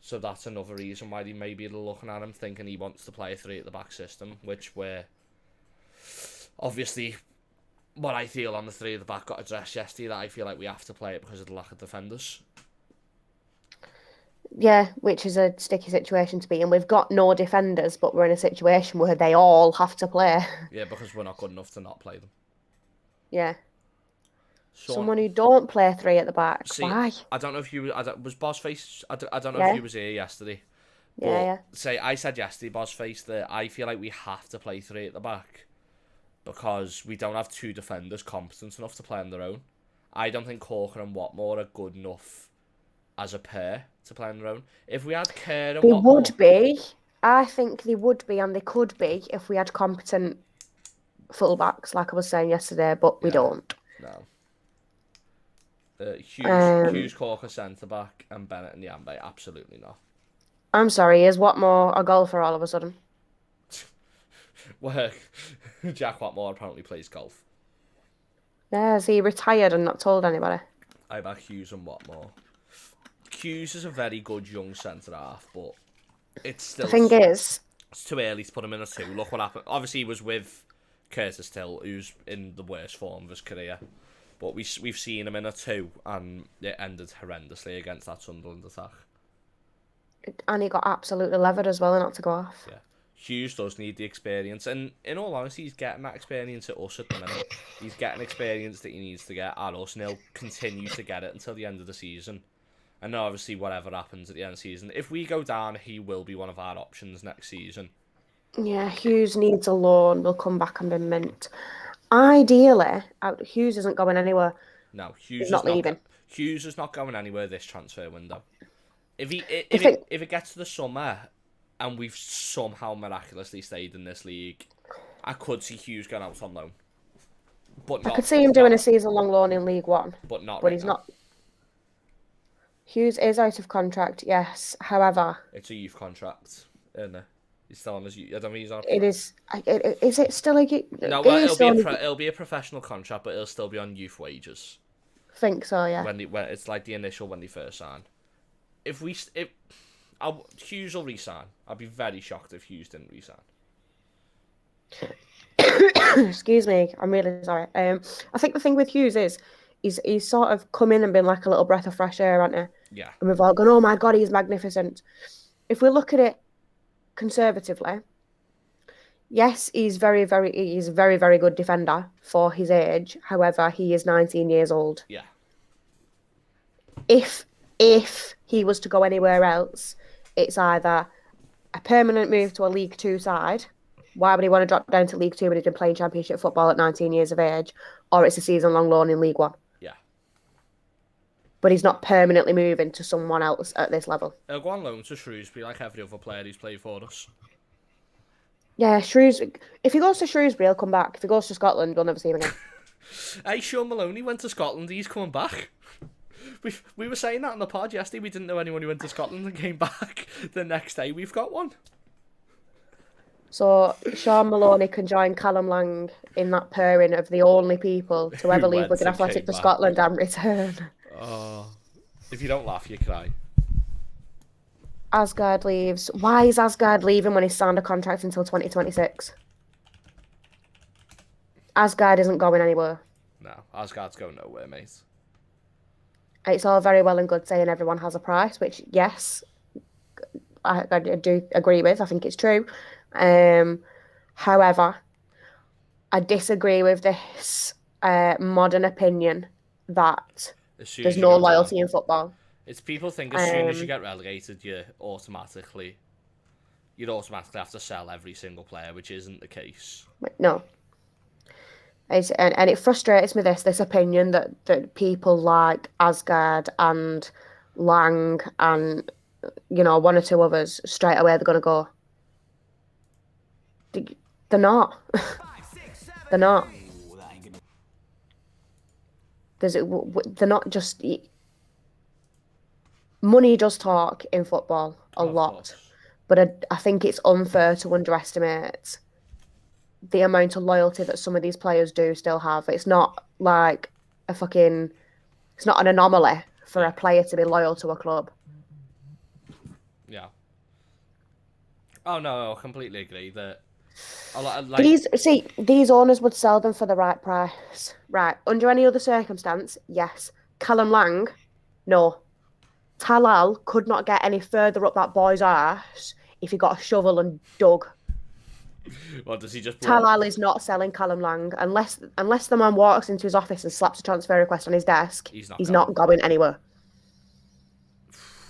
So that's another reason why they may be looking at him, thinking he wants to play a 3 at the back system, which we're obviously what I feel on the 3 at the back got addressed yesterday, that I feel like we have to play it because of the lack of defenders. Yeah, which is a sticky situation to be in. We've got no defenders, but we're in a situation where they all have to play. Yeah, because we're not good enough to not play them. Yeah. Someone who don't play 3 at the back. See, why? I don't know if you was Bossface. I don't know Yeah. if you was here yesterday. But Yeah. I said yesterday, Bossface, that I feel like we have to play 3 at the back because we don't have 2 defenders competent enough to play on their own. I don't think Corker and Watmore are good enough as a pair to play on their own. If we had Kerr and They Watmore, would be. I think they would be, and they could be if we had competent fullbacks, like I was saying yesterday, but we don't. No. Hughes, Corker centre back, and Bennett and Yambe, absolutely not. I'm sorry, is Watmore a golfer all of a sudden? Well, Jack Watmore apparently plays golf. Yeah, is he retired and not told anybody? I back Hughes and Watmore. Hughes is a very good young centre half, but it's still. The thing is, it's too early to put him in a 2. Look what happened. Obviously, he was with Curtis Till, who's in the worst form of his career. But we've seen him in a 2, and it ended horrendously against that Sunderland attack. and he got absolutely levered as well, not to go off. Yeah. Hughes does need the experience, and in all honesty, he's getting that experience at us at the minute. He's getting experience that he needs to get at us, and he'll continue to get it until the end of the season. And obviously, whatever happens at the end of the season, if we go down, he will be one of our options next season. Yeah, Hughes needs a loan. We'll come back and be mint. Ideally, Hughes isn't going anywhere. No, Hughes is not leaving. Hughes is not going anywhere this transfer window. If it gets to the summer and we've somehow miraculously stayed in this league, I could see Hughes going out on loan. But I could see him doing a season-long loan in League One. But not. But he's not. Hughes is out of contract, yes. However, it's a youth contract, isn't it? He's still on his. I don't mean he's on. It is. Is it still a? No, well, it'll be a professional contract, but it'll still be on youth wages. Think so, yeah. When it's like the initial when they first sign. Hughes will resign. I'd be very shocked if Hughes didn't resign. Excuse me, I'm really sorry. I think the thing with Hughes is he's sort of come in and been like a little breath of fresh air, hasn't he? Yeah. And we've all gone, oh my God, he's magnificent. If we look at it conservatively, yes, he's a very, very good defender for his age. However, he is 19 years old. Yeah. if he was to go anywhere else, it's either a permanent move to a League Two side. Why would he want to drop down to League Two when he's been playing Championship football at 19 years of age? Or it's a season-long loan in League One. Yeah. But he's not permanently moving to someone else at this level. He'll go on loan to Shrewsbury like every other player he's played for us. Yeah, Shrewsbury. If he goes to Shrewsbury, he'll come back. If he goes to Scotland, we'll never see him again. Hey, Sean Maloney went to Scotland. He's coming back. We were saying that on the pod yesterday. We didn't know anyone who went to Scotland and came back the next day. We've got one. So Sean Maloney can join Callum Lang in that pairing of the only people to ever leave Wigan Athletic for Scotland and return. Oh, if you don't laugh, you cry. Asgard leaves. Why is Asgard leaving when he's signed a contract until 2026? Asgard isn't going anywhere. No, Asgard's going nowhere, mate. It's all very well and good saying everyone has a price, which, yes, I do agree with. I think it's true. However, I disagree with this modern opinion that there's no loyalty in football. It's people think as soon as you get relegated, you'd automatically have to sell every single player, which isn't the case. No. And it frustrates me, this opinion that people like Asgard and Lang and, one or two others, straight away they're going to go. They're not. They're not. They're not just... Money does talk in football a lot, but I think it's unfair to underestimate the amount of loyalty that some of these players do still have. It's not like it's not an anomaly for a player to be loyal to a club. Yeah. Oh no, I completely agree that a lot of, these owners would sell them for the right price. Right. Under any other circumstance, yes. Callum Lang, no. Talal could not get any further up that boy's arse if he got a shovel and dug. Well, does he just... Talal is not selling Callum Lang unless the man walks into his office and slaps a transfer request on his desk. He's not going anywhere.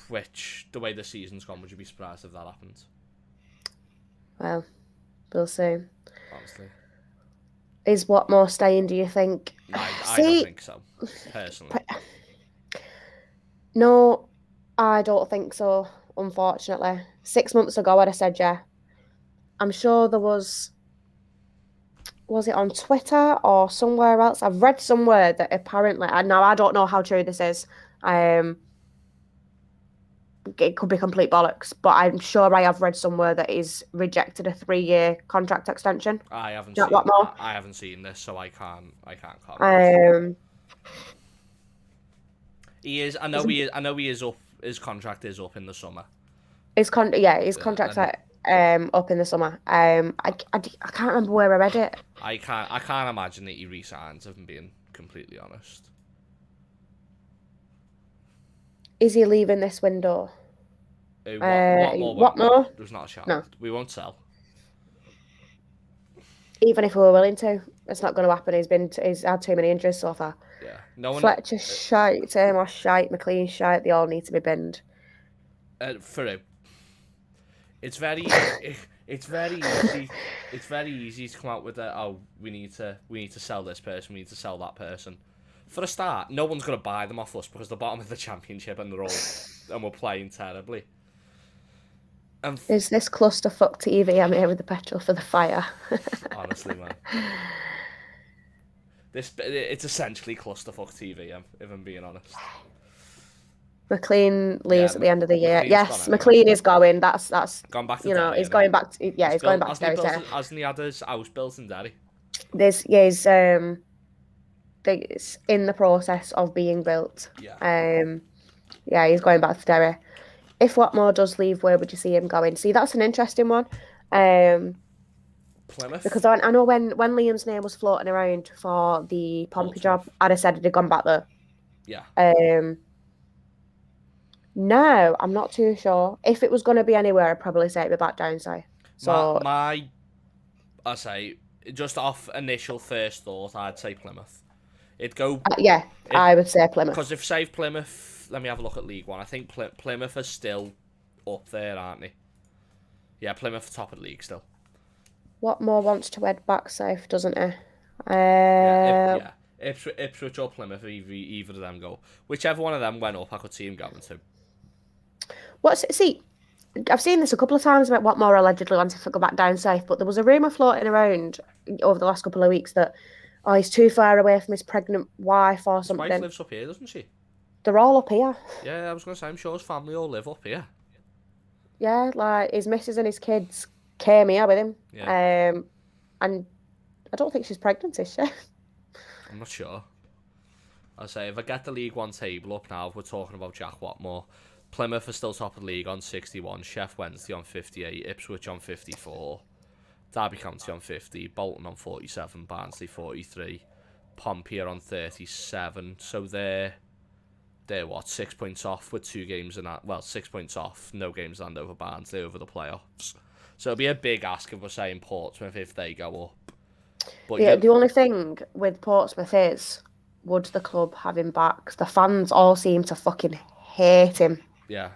Which, the way the season's gone, would you be surprised if that happens? Well, we'll see. Honestly. Is Watmore staying, do you think? No, I don't think so, personally. No, I don't think so, unfortunately. 6 months ago, I'd have said yeah. I'm sure there was it on Twitter or somewhere else? I've read somewhere that apparently, now I don't know how true this is. It could be complete bollocks, but I'm sure I have read somewhere that he's rejected a 3-year contract extension. I haven't seen this, so I can't comment. He is. I know he is up. His contract is up in the summer. His contract's up in the summer. I can't remember where I read it. I can't imagine that he resigns, if I'm being completely honest. Is he leaving this window? What more? There's not a chance. No. We won't sell. Even if we were willing to, it's not going to happen. He's had too many injuries so far. Yeah. No one. Fletcher shite, Amos shite, McLean shite. They all need to be binned. For him, it's very easy. It's very easy to come out with we need to sell this person. We need to sell that person. For a start, no one's going to buy them off us because they're bottom of the championship and we're playing terribly. Is this clusterfuck TV? I'm here with the petrol for the fire. Honestly, man. It's essentially clusterfuck TV, if I'm being honest. McLean leaves at the end of the year. Yes, McLean is going. That's gone back to Derry, he's going back to he's going back to Derry. Hasn't he had his house built in Derry? It's in the process of being built. Yeah. He's going back to Derry. If Watmore does leave, where would you see him going? See, that's an interesting one. Plymouth. Because I know when Liam's name was floating around for the Pompey job, I'd have said he'd have gone back there. Yeah. No, I'm not too sure. If it was going to be anywhere, I'd probably say it'd be back down south. So I say, just off initial first thought, I'd say Plymouth. It'd go... Yeah, I would say Plymouth. Because if, say, Plymouth... Let me have a look at League One. I think Plymouth are still up there, aren't they? Yeah, Plymouth are top of the league still. Watmore wants to head back south, doesn't he? Yeah, Ipswich or Plymouth, either of them go. Whichever one of them went up, I could see him going to. See, I've seen this a couple of times about Watmore allegedly wanting to go back down south, but there was a rumour floating around over the last couple of weeks that he's too far away from his pregnant wife or something. His wife lives up here, doesn't she? They're all up here. Yeah, I was going to say, I'm sure his family all live up here. Yeah, like his missus and his kids came here with him. Yeah. And I don't think she's pregnant, is she? I'm not sure. I say, if I get the League One table up now, we're talking about Jack Watmore. Plymouth are still top of the league on 61, Sheff Wednesday on 58, Ipswich on 54, Derby County on 50, Bolton on 47, Barnsley 43, Pompey are on 37. So they're what, 6 points off with 2 games in that. Well, 6 points off, no games land over Barnsley over the playoffs. So it'll be a big ask if we're saying Portsmouth if they go up. But yeah, the only thing with Portsmouth is, would the club have him back? The fans all seem to fucking hate him. Yeah.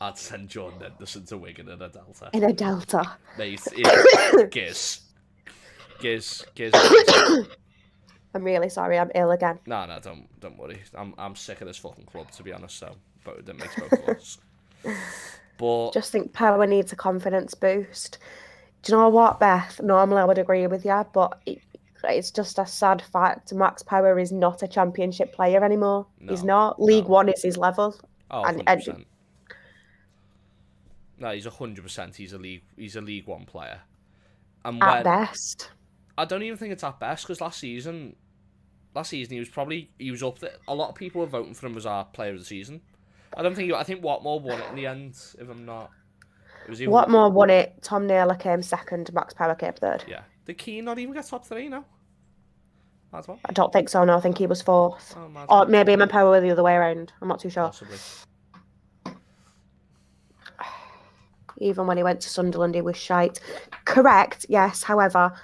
I'd send Jordan Henderson to Wigan in a Delta. In a Delta. Mate, Giz. I'm really sorry, I'm ill again. No, don't worry. I'm sick of this fucking club, to be honest, so but that makes both of us. But just think Power needs a confidence boost. Do you know what, Beth? Normally I would agree with you, but it's just a sad fact. Max Power is not a championship player anymore. No, he's not. League One is his level. Oh, 100%. No, he's 100%. He's a League One player. And at best. I don't even think it's at best, because last season he was up there. A lot of people were voting for him as our player of the season. I think Watmore won it in the end, if I'm not. Watmore won it, Tom Naylor came second, Max Power came third. Yeah. Did Keane not even get top 3 now? I don't think so, no. I think he was 4th. Or maybe him and Power were the other way around. I'm not too sure. Possibly. Even when he went to Sunderland, he was shite. Correct, yes. However,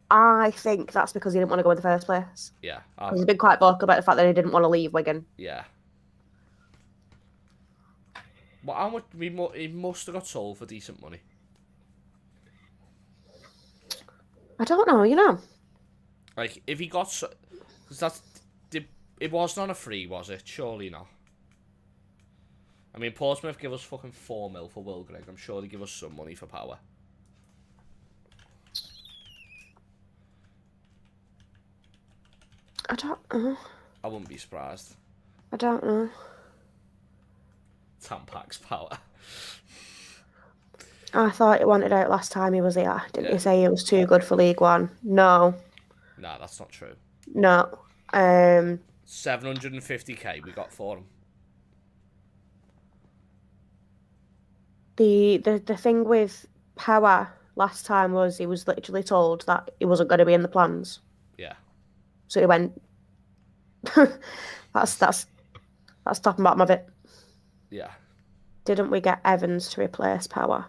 I think that's because he didn't want to go in the first place. Yeah. He's been quite vocal about the fact that he didn't want to leave Wigan. Yeah. But how much he must have got sold for decent money. I don't know, you know. Like, if he got... Because it wasn't on a free, was it? Surely not. I mean, Portsmouth give us fucking 4 mil for Will Grigg. I'm sure they give us some money for Power. I don't know. I wouldn't be surprised. I don't know. Tampax Power. I thought he wanted out last time he was here. Didn't you say he was too good for League One? No. Nah, that's not true. No. 750k we got for him. The thing with Power last time was he was literally told that he wasn't going to be in the plans. Yeah. So he went. that's top and bottom of it. Yeah. Didn't we get Evans to replace Power?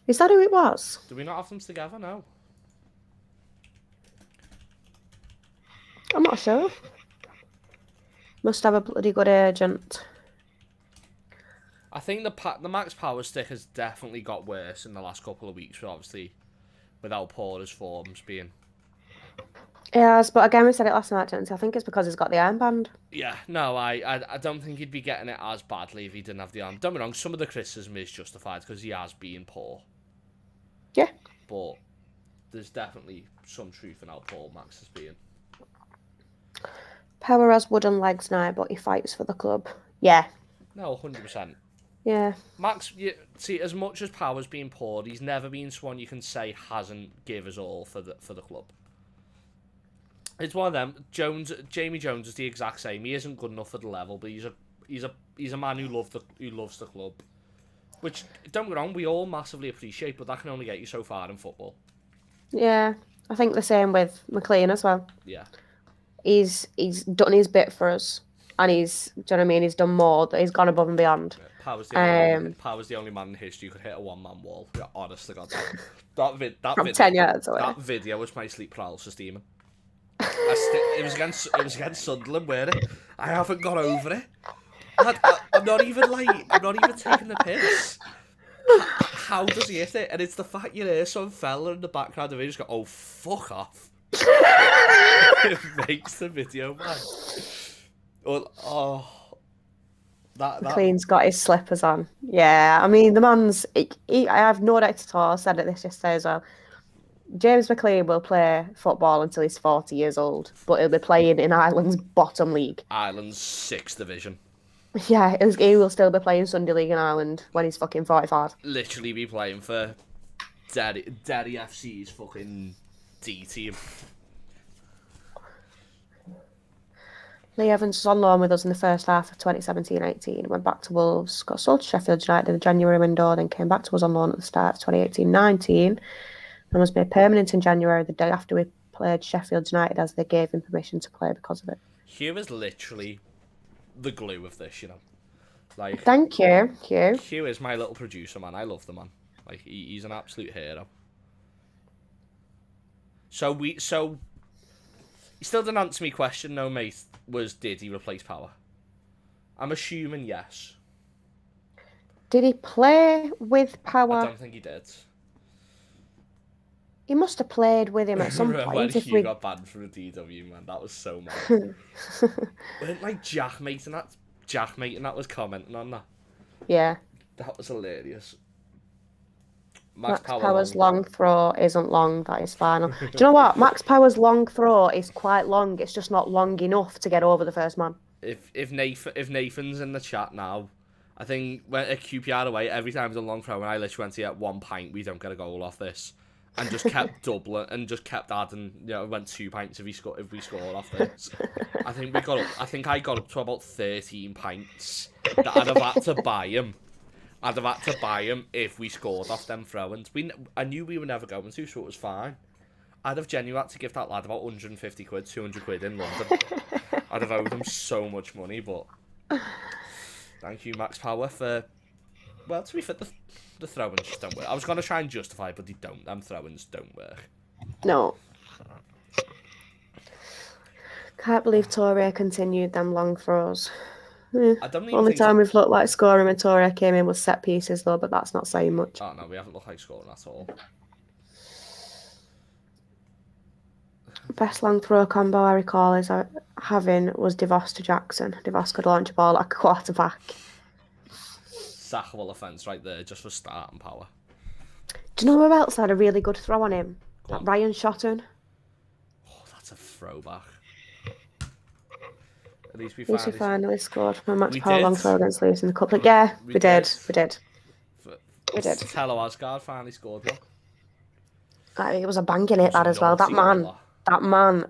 Is that who it was? Do we not have them together? No. I'm not sure. Must have a bloody good agent. I think the Max Power stick has definitely got worse in the last couple of weeks, obviously, without Porter's forms being... Yes, but again, we said it last night, didn't we? I think it's because he's got the armband. Yeah, no, I don't think he'd be getting it as badly if he didn't have the arm. Don't be wrong, some of the criticism is justified because he has been poor. Yeah. But there's definitely some truth in how poor Max has been. Power has wooden legs now, but he fights for the club. Yeah. No, 100%. Yeah. Max, see, as much as Power's been poor, he's never been someone you can say hasn't give us all for the club. It's one of them. Jamie Jones is the exact same. He isn't good enough for the level, but he's a man who loves the club. Which, don't get me wrong, we all massively appreciate, but that can only get you so far in football. Yeah, I think the same with McLean as well. Yeah. He's done his bit for us. and he's, do you know what I mean? He's done more. He's gone above and beyond. Power's the only man in history who could hit a one-man wall. Yeah, honestly, God, From 10 yards away. That video was my sleep paralysis demon. It was against Sunderland, weren't it? I haven't got over it. I'm not even taking the piss. How does he hit it? And it's the fact you hear some fella in the background of it just go, "Oh, fuck off." It makes the video, man. McLean's got his slippers on. Yeah, I mean, the man's... I have no doubt at all. I said it this yesterday as well. James McLean will play football until he's 40 years old, but he'll be playing in Ireland's bottom league. Ireland's 6th division. Yeah, he will still be playing Sunday League in Ireland when he's fucking 45. Literally be playing for Daddy FC's fucking D team. Lee Evans was on loan with us in the first half of 2017-18. Went back to Wolves, got sold to Sheffield United in the January window, then came back to us on loan at the start of 2018-19, and was made permanent in January, the day after we played Sheffield United, as they gave him permission to play because of it. Hugh is literally the glue of this, you know. Like, thank you, Hugh. Hugh is my little producer, man. I love the man. Like, he's an absolute hero. So he still didn't answer me question, no, mate. Did he replace Power? I'm assuming yes. Did he play with Power? I don't think he did. He must have played with him at some point. When Hugh got banned from the DW, man, that was so mad. Like Jack mate and that was commenting on that. Yeah. That was hilarious. Max Power's long throw isn't long, that is final. Do you know what? Max Power's long throw is quite long. It's just not long enough to get over the first man. If Nathan's in the chat now, I think when at QPR away, every time it's a long throw, and I literally went to get 1 pint, we don't get a goal off this. And just kept doubling and just kept adding, you know, went 2 pints if we scored off this. I think I got up to about 13 pints that I'd have had to buy him. I'd have had to buy him if we scored off them throw-ins. I knew we were never going to, so it was fine. I'd have genuinely had to give that lad about 150 quid, 200 quid in London. I'd have owed him so much money, but thank you, Max Power, for... Well, to be fair, the throw-ins just don't work. I was going to try and justify it, but they don't. Them throw-ins don't work. No. Can't believe Toure continued them long throws. I don't even Only time we've looked like scoring when Toure came in was set pieces, though, but that's not saying much. Oh, no, we haven't looked like scoring at all. Best long throw combo I recall is having was DeVos to Jackson. DeVos could launch a ball like a quarterback. Sackable offence right there, just for starting Power. Do you know who else had a really good throw on him? Ryan Shotton. Oh, that's a throwback. At least we finally scored from a Max Power long throw against Lewis in the cup. Yeah, we did. We did. Tello Asgard finally scored one. It was a banging hit, that as well. That man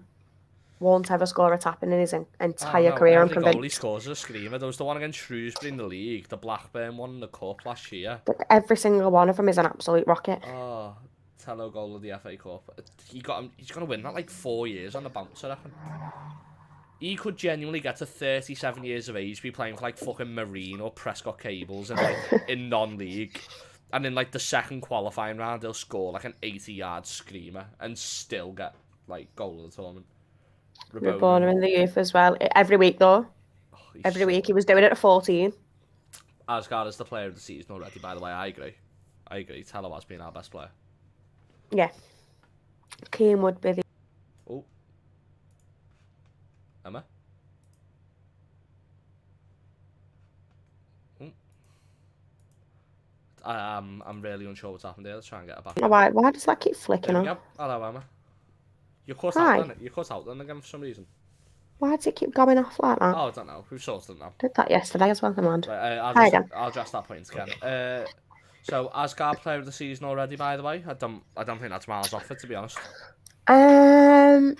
won't ever score a tap in his entire career, I'm convinced. Goal he scores a screamer. There was the one against Shrewsbury in the league, the Blackburn one in the cup last year. Every single one of them is an absolute rocket. Oh, Tello goal of the FA Cup. He's going to win that like 4 years on the bounce, I reckon. He could genuinely get to 37 years of age, be playing for like fucking Marine or Prescott Cables and like in non-league. And in like the second qualifying round, he'll score like an 80-yard screamer and still get like goal of the tournament. Rabona in the youth as well. Every week though. Every week he was doing it at 14. Asgard is the player of the season already, by the way. I agree. Tello has been our best player. Yeah. Keane would be the... Oh. Emma? I'm really unsure what's happened here. Let's try and get her back. Why does that keep flicking on? Hello, Emma. You're cut out then again for some reason. Why does it keep going off like that? Oh, I don't know. We've sorted it now. Did that yesterday as well, man. Right, I'll address that point again. So, Asgard player of the season already, by the way. I don't think that's miles off it, to be honest. Yeah,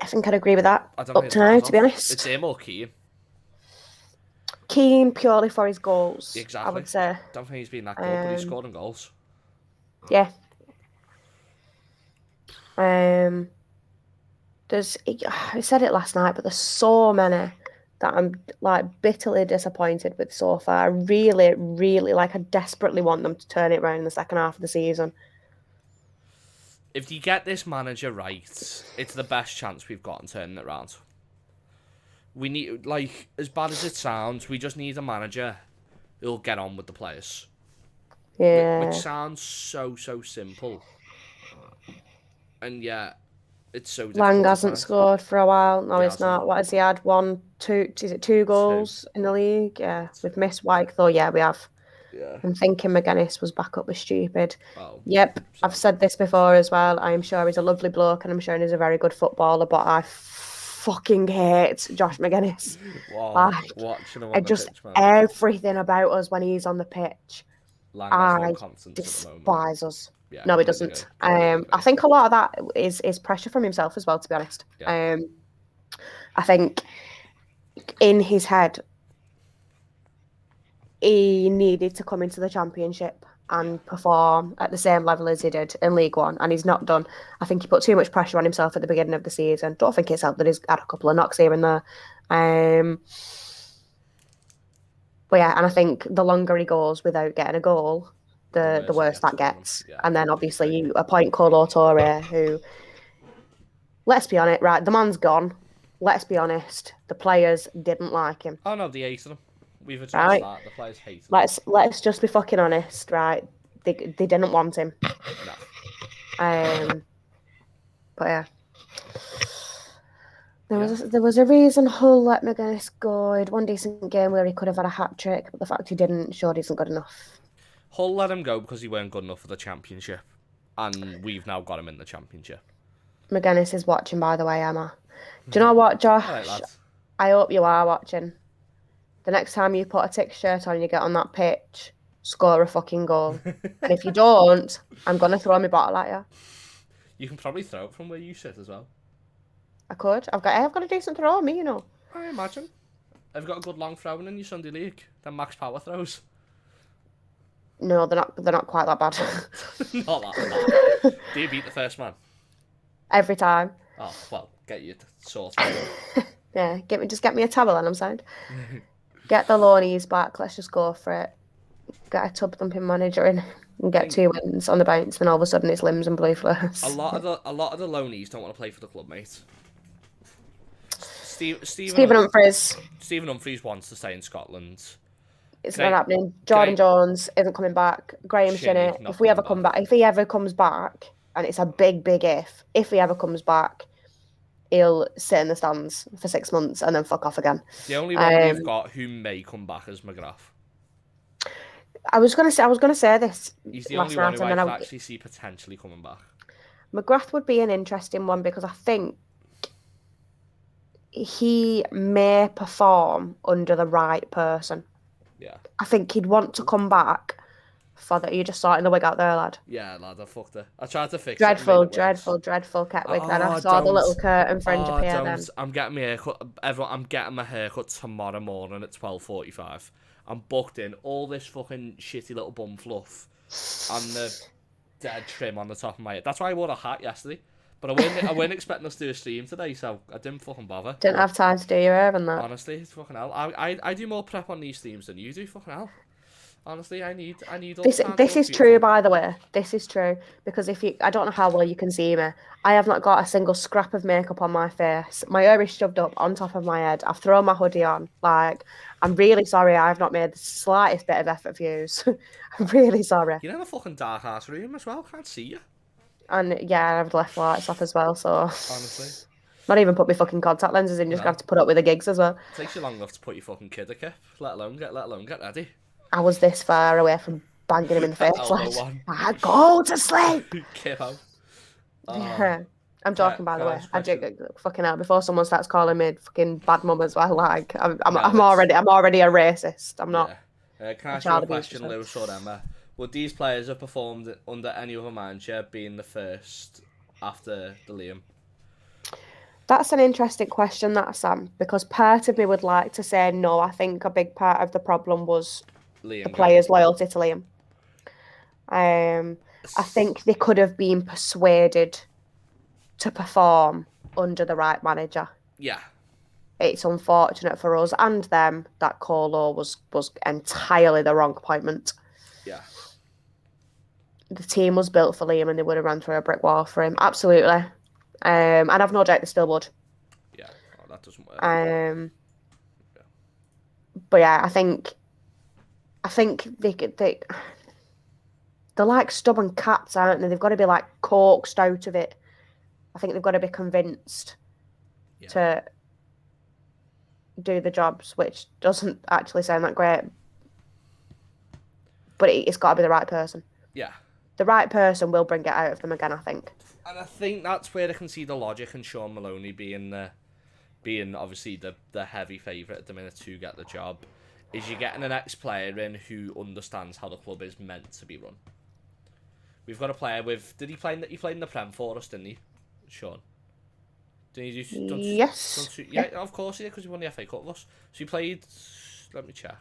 I think I'd agree with that. Up to now, to be honest. It's him or Keane. Keane purely for his goals. Exactly. I would say. Don't think he's been that good, but he's scoring goals. Yeah. The I said it last night, but there's so many that I'm like bitterly disappointed with so far. I really, really I desperately want them to turn it around in the second half of the season. If you get this manager right, it's the best chance we've got in turning it around. We need, like, as bad as it sounds, we just need a manager who'll get on with the players. Yeah. Which sounds so simple. And yeah, it's so difficult Lang to hasn't find. scored for a while. No, He it's hasn't. not. What has he had? Two goals in the league? Yeah. We've missed Wyke though. Yeah, we have. Yeah. I'm thinking McGuinness was back up with stupid. Oh, Yep, 100%. I've said this before as well. I'm sure he's a lovely bloke and I'm sure he's a very good footballer, but I fucking hate Josh McGuinness. Wow, Like, watching him I on the just pitch, man. everything about us when he's on the pitch, Lang has no I confidence at the moment. despise us. Yeah, No, he completely doesn't. agree, completely I agree. think a lot of that is pressure from himself as well, to be honest. Yeah. I think in his head, he needed to come into the Championship and perform at the same level as he did in League One, and he's not done. I think he put too much pressure on himself at the beginning of the season. Don't think it's helped that he's had a couple of knocks here and there. But yeah, and I think the longer he goes without getting a goal, the worse that gets. Yeah, And then completely obviously agree. you appoint Kolo Toure, who, let's be honest, right, the man's gone. Let's be honest, the players didn't like him. Oh no, they hated him. We've addressed Right? that. The players hated him. Let's just be fucking honest, right? They didn't want him. No. But yeah. There was a reason Hull let McGuinness go. He had one decent game where he could have had a hat trick, but the fact he didn't showed he isn't good enough. Hull let him go because he weren't good enough for the Championship, and we've now got him in the Championship. McGuinness is watching, by the way, Emma. Do you know what, Josh? All right, lads. I hope you are watching. The next time you put a Tics shirt on and you get on that pitch, score a fucking goal. And if you don't, I'm going to throw my bottle at you. You can probably throw it from where you sit as well. I could. I've got a decent throw on me, you know. I imagine. I've got a good long throwing in your Sunday league. Then max power throws. No, they're not quite that bad. Not that bad. Do you beat the first man? Every time. Oh, well, get you sort. Yeah, just get me a towel and I'm signed. Get the loanies back. Let's just go for it. Get a tub thumping manager in and get 2 wins on the bounce. Then all of a sudden it's limbs and blue flares. A lot of the loanies don't want to play for the club, mate. Stephen Humphries. Stephen Humphries wants to stay in Scotland. It's not happening. Jordan Jones isn't coming back. Graham Shinney, if he ever comes back, and it's a big if he ever comes back, he'll sit in the stands for 6 months and then fuck off again. The only one we've got who may come back is McGrath. I was gonna say this. He's the only one who I could actually see potentially coming back. McGrath would be an interesting one because I think he may perform under the right person. Yeah. I think he'd want to come back for that. You just saw it in the wig out there, lad. Yeah, lad, I fucked it. I tried to fix it. Dreadful cat wig. Then I saw the little curtain fringe appear then. I'm getting my haircut. Everyone, I'm getting my haircut tomorrow morning at 12:45. I'm booked in. All this fucking shitty little bum fluff and the dead trim on the top of my head. That's why I wore a hat yesterday. But I wasn't expecting us to do a stream today, so I didn't fucking bother. Didn't have time to do your hair and that. Honestly, it's fucking hell. I do more prep on these streams than you do, fucking hell. Honestly, I need all this is true, by the way. This is true because I don't know how well you can see me. I have not got a single scrap of makeup on my face. My hair is shoved up on top of my head. I've thrown my hoodie on. Like, I'm really sorry. I've not made the slightest bit of effort for you. I'm really sorry. You're in a fucking dark ass room as well. Can't see you. And yeah, I've left lights off as well. So honestly, not even put my fucking contact lenses in. Just have to put up with the gigs as well. It takes you long enough to put your fucking kid a kip, let alone get ready. I was this far away from banging him in the face. I go to sleep. Kip out. I'm joking, by the way. I do fucking hell. Before someone starts calling me fucking bad mum as well, like I'm already a racist. I'm not. Yeah. Can I ask you a question, Lewis or Emma? Would these players have performed under any other manager being the first after the Liam? That's an interesting question, that Sam, because part of me would like to say no. I think a big part of the problem was Liam, the players' loyalty to Liam. I think they could have been persuaded to perform under the right manager. Yeah. It's unfortunate for us and them that Kolo was entirely the wrong appointment. Yeah. The team was built for Liam and they would have run through a brick wall for him. Absolutely. And I've no doubt they still would. Yeah. Oh, that doesn't work. Yeah. But yeah, I think they're like stubborn cats, aren't they? They've got to be like coaxed out of it. I think they've got to be convinced to do the jobs, which doesn't actually sound that great. But it's got to be the right person. Yeah. The right person will bring it out of them again, I think. And I think that's where I can see the logic in Sean Maloney being obviously the heavy favourite at the minute to get the job. Is you're getting an ex-player in who understands how the club is meant to be run. We've got a player with... He played in the Prem for us, didn't he, Sean? Didn't he do... Yes. Yeah, of course he did, because he won the FA Cup with us. So he played... Let me check.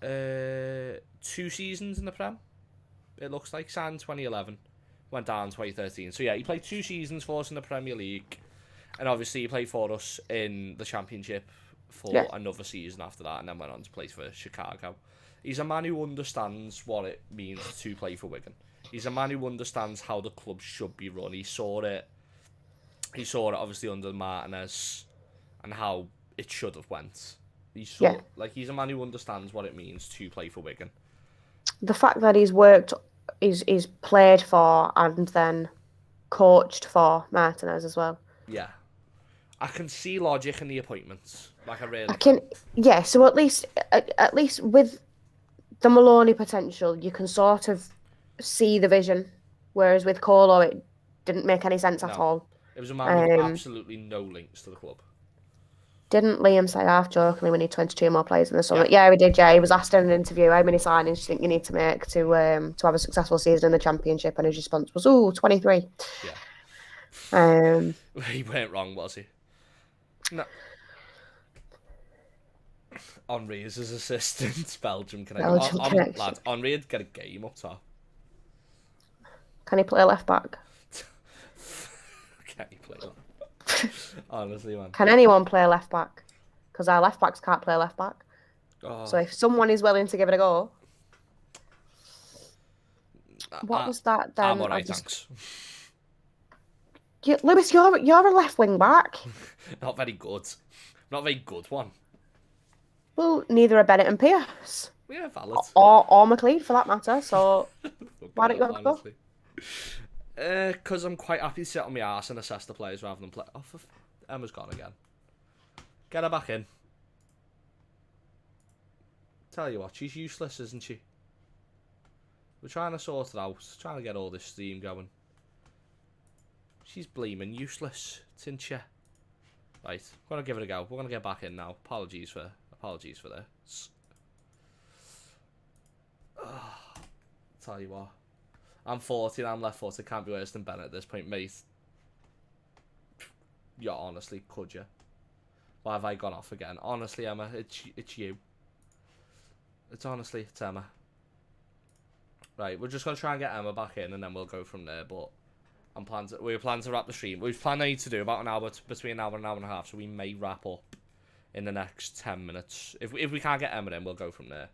2 seasons in the Prem. It looks like. Signed 2011. Went down 2013. So yeah, he played 2 seasons for us in the Premier League. And obviously he played for us in the Championship for another season after that, and then went on to play for Chicago. He's a man who understands what it means to play for Wigan. He's a man who understands how the club should be run. He saw it obviously under Martinez and how it should have went. He's a man who understands what it means to play for Wigan. The fact that he's worked, he's played for and then coached for Martinez as well. Yeah. I can see logic in the appointments. Like I really can. Yeah, so at least with the Maloney potential, you can sort of see the vision. Whereas with Kolo, it didn't make any sense at all. It was a man with absolutely no links to the club. Didn't Liam say half-jokingly we need 22 more players in the summer? Yeah, we did, yeah. He was asked in an interview, how many signings do you think you need to make to have a successful season in the Championship? And his response was, 23. Yeah. He weren't wrong, was he? No. Henry is his assistant. Belgium connection. Lads, Henry would get a game up top. Can he play left back? Can he play left back? Honestly, man. Can anyone play left back? Because our left backs can't play left back. Oh. So if someone is willing to give it a go. What was that then? I'm alright, thanks. Lewis, you're a left wing back. Not very good. Not a very good one. Well, neither are Bennett and Pierce. Yeah, valid. Or McLeod for that matter. So why don't you have to go? Because I'm quite happy to sit on my arse and assess the players rather than play. Oh, Emma's gone again. Get her back in. Tell you what, she's useless, isn't she? We're trying to sort it out. Trying to get all this steam going. She's bleeming useless, isn't she? Right, we're gonna give it a go. We're gonna get back in now. Apologies for this. Tell you what, I'm 40 and I'm left footed. Can't be worse than Bennett at this point, mate. Yeah, honestly, could you? Why have I gone off again? Honestly, Emma, it's you. It's Emma. Right, we're just gonna try and get Emma back in, and then we'll go from there. But we were planning to wrap the stream. We've planned to do about an hour, between an hour and a half, so we may wrap up in the next 10 minutes. If we can't get Emma in, we'll go from there.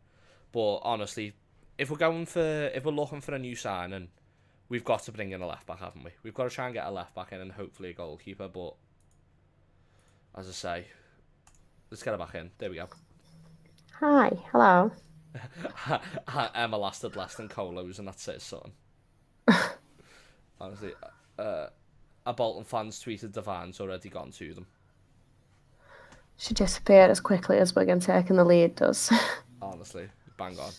But honestly, if we're looking for a new signing, we've got to bring in a left back, haven't we? We've got to try and get a left back in and hopefully a goalkeeper. But as I say, let's get her back in. There we go. Hi, hello. Emma lasted less than Kolo's, and that says something. Honestly, a Bolton fans tweeted the van's already gone to them. She disappeared as quickly as Wigan taking the lead does. Honestly, bang on.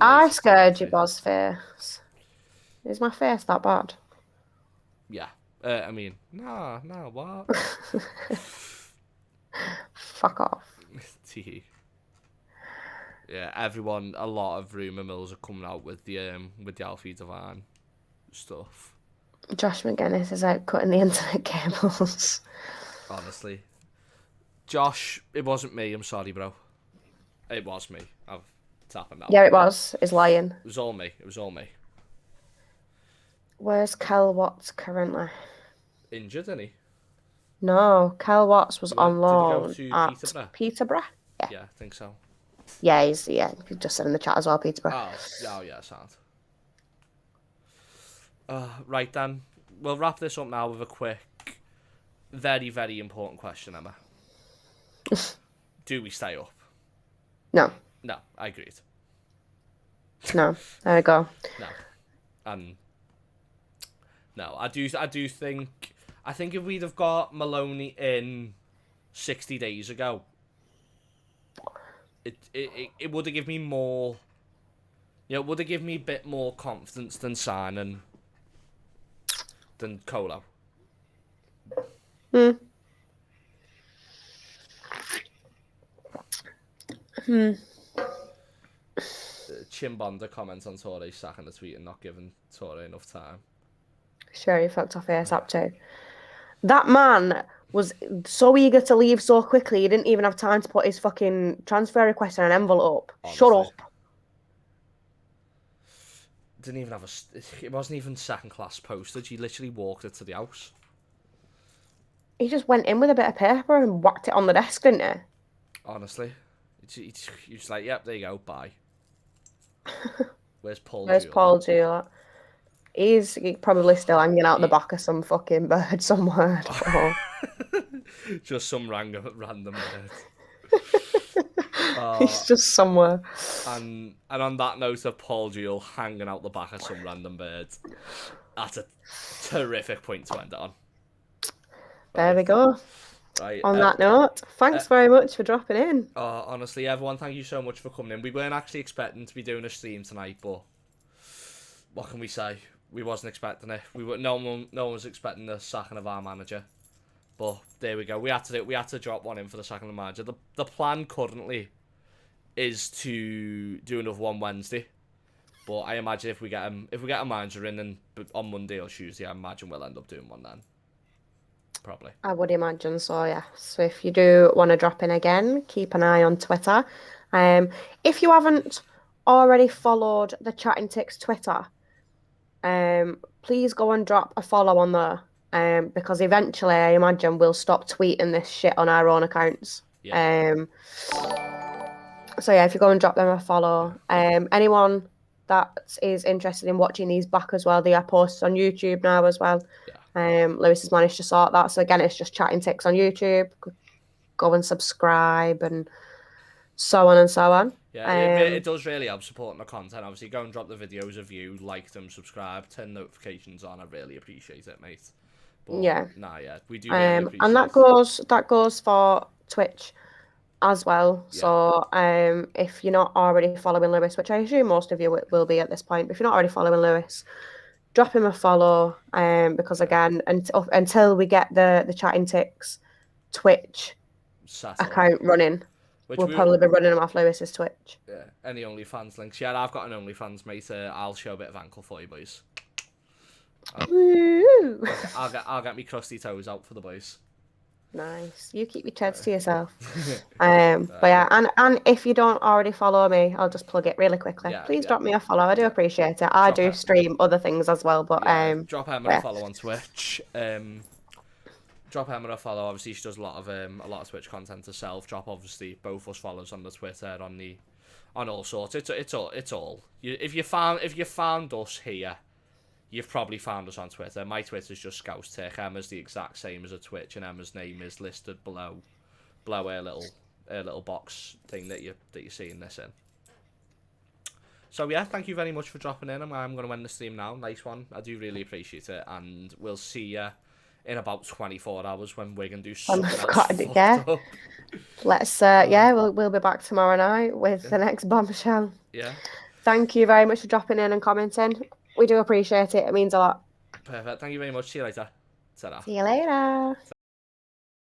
I scared you, boss face. Is my face that bad? Yeah. I mean, nah, what? Fuck off. Yeah, everyone, a lot of rumour mills are coming out with the Alfie Devine stuff. Josh McGuinness is out cutting the internet cables. Honestly. Josh, it wasn't me, I'm sorry, bro. It was me. It's happened now. Yeah, it was. Is lying. It was all me. It was all me. Where's Kel Watts currently? Injured, isn't he? No, Kel Watts was on Did he go loan to at Peterborough? Peterborough. Yeah. Yeah, I think so. Yeah, he just said in the chat as well, Peterborough. Oh yeah, sound. Right then, we'll wrap this up now with a quick, very, very important question, Emma. Do we stay up? No. No, I agreed. No. There we go. No. No, I do think... I think if we'd have got Maloney in 60 days ago, it would have given me more... You know, it would have given me a bit more confidence than signing than Kolo. Chimbonda comments on Toure sacking the tweet and not giving Toure enough time. Sure, he fucked off ASAP too. That man was so eager to leave so quickly, he didn't even have time to put his fucking transfer request in an envelope. Honestly. Shut up. Didn't even have it wasn't even second class postage. He literally walked it to the house. He just went in with a bit of paper and whacked it on the desk, didn't he? Honestly. He was like, yep, there you go, bye. Where's Paul Jewell? He's probably still hanging out the back of some fucking bird somewhere. Just some random bird. He's just somewhere. And on that note of Paul Jewell hanging out the back of some random bird, that's a terrific point to end it on. There we go. Right. On that note, thanks very much for dropping in. Honestly, everyone, thank you so much for coming in. We weren't actually expecting to be doing a stream tonight, but what can we say? We wasn't expecting it. No one was expecting the sacking of our manager. But there we go. We had to drop one in for the sacking of the manager. The plan currently is to do another one Wednesday. But I imagine if we get a manager in and on Monday or Tuesday, I imagine we'll end up doing one then. Probably. I would imagine so, yeah. So if you do want to drop in again, keep an eye on Twitter. If you haven't already followed the Chattin Tics Twitter, please go and drop a follow on there. Because eventually, I imagine we'll stop tweeting this shit on our own accounts. Yeah. So yeah, if you go and drop them a follow. Anyone that is interested in watching these back as well, they are posted on YouTube now as well. Yeah. Lewis has managed to sort that. So again, it's just Chattin Tics on YouTube. Go and subscribe and so on and so on. Yeah, it does really help supporting the content. Obviously, go and drop the videos a view, like them, subscribe, turn notifications on. I really appreciate it, mate. But, yeah. We do really appreciate and that goes for Twitch as well. Yeah. So if you're not already following Lewis, which I assume most of you will be at this point, but if you're not already following Lewis, drop him a follow. Because again, until we get the Chattin Tics Twitch account running, we'll probably be running them off Lewis's Twitch. Yeah. Any OnlyFans links? Yeah, I've got an OnlyFans, mate. I'll show a bit of ankle for you boys. I'll get me crusty toes out for the boys. Nice. You keep your chest to yourself. But yeah, and if you don't already follow me, I'll just plug it really quickly. Yeah, please drop me a follow. I do appreciate it. I do stream other things as well, but drop Emma a follow on Twitch. Drop Emma a follow. Obviously, she does a lot of Twitch content herself. Drop obviously both us follows on the Twitter, on all sorts. It's all. If you found us here, you've probably found us on Twitter. My Twitter's just Scouse Tick. Emma's the exact same as a Twitch, and Emma's name is listed below her little box thing that you're seeing this in. So yeah, thank you very much for dropping in. I'm going to end the stream now. Nice one. I do really appreciate it, and we'll see you in about 24 hours when Wigan do something else. Yeah. Let's we'll be back tomorrow night with the next bombshell. Yeah. Thank you very much for dropping in and commenting. We do appreciate it. It means a lot. Perfect. Thank you very much. See you later. Ta-ra. See you later.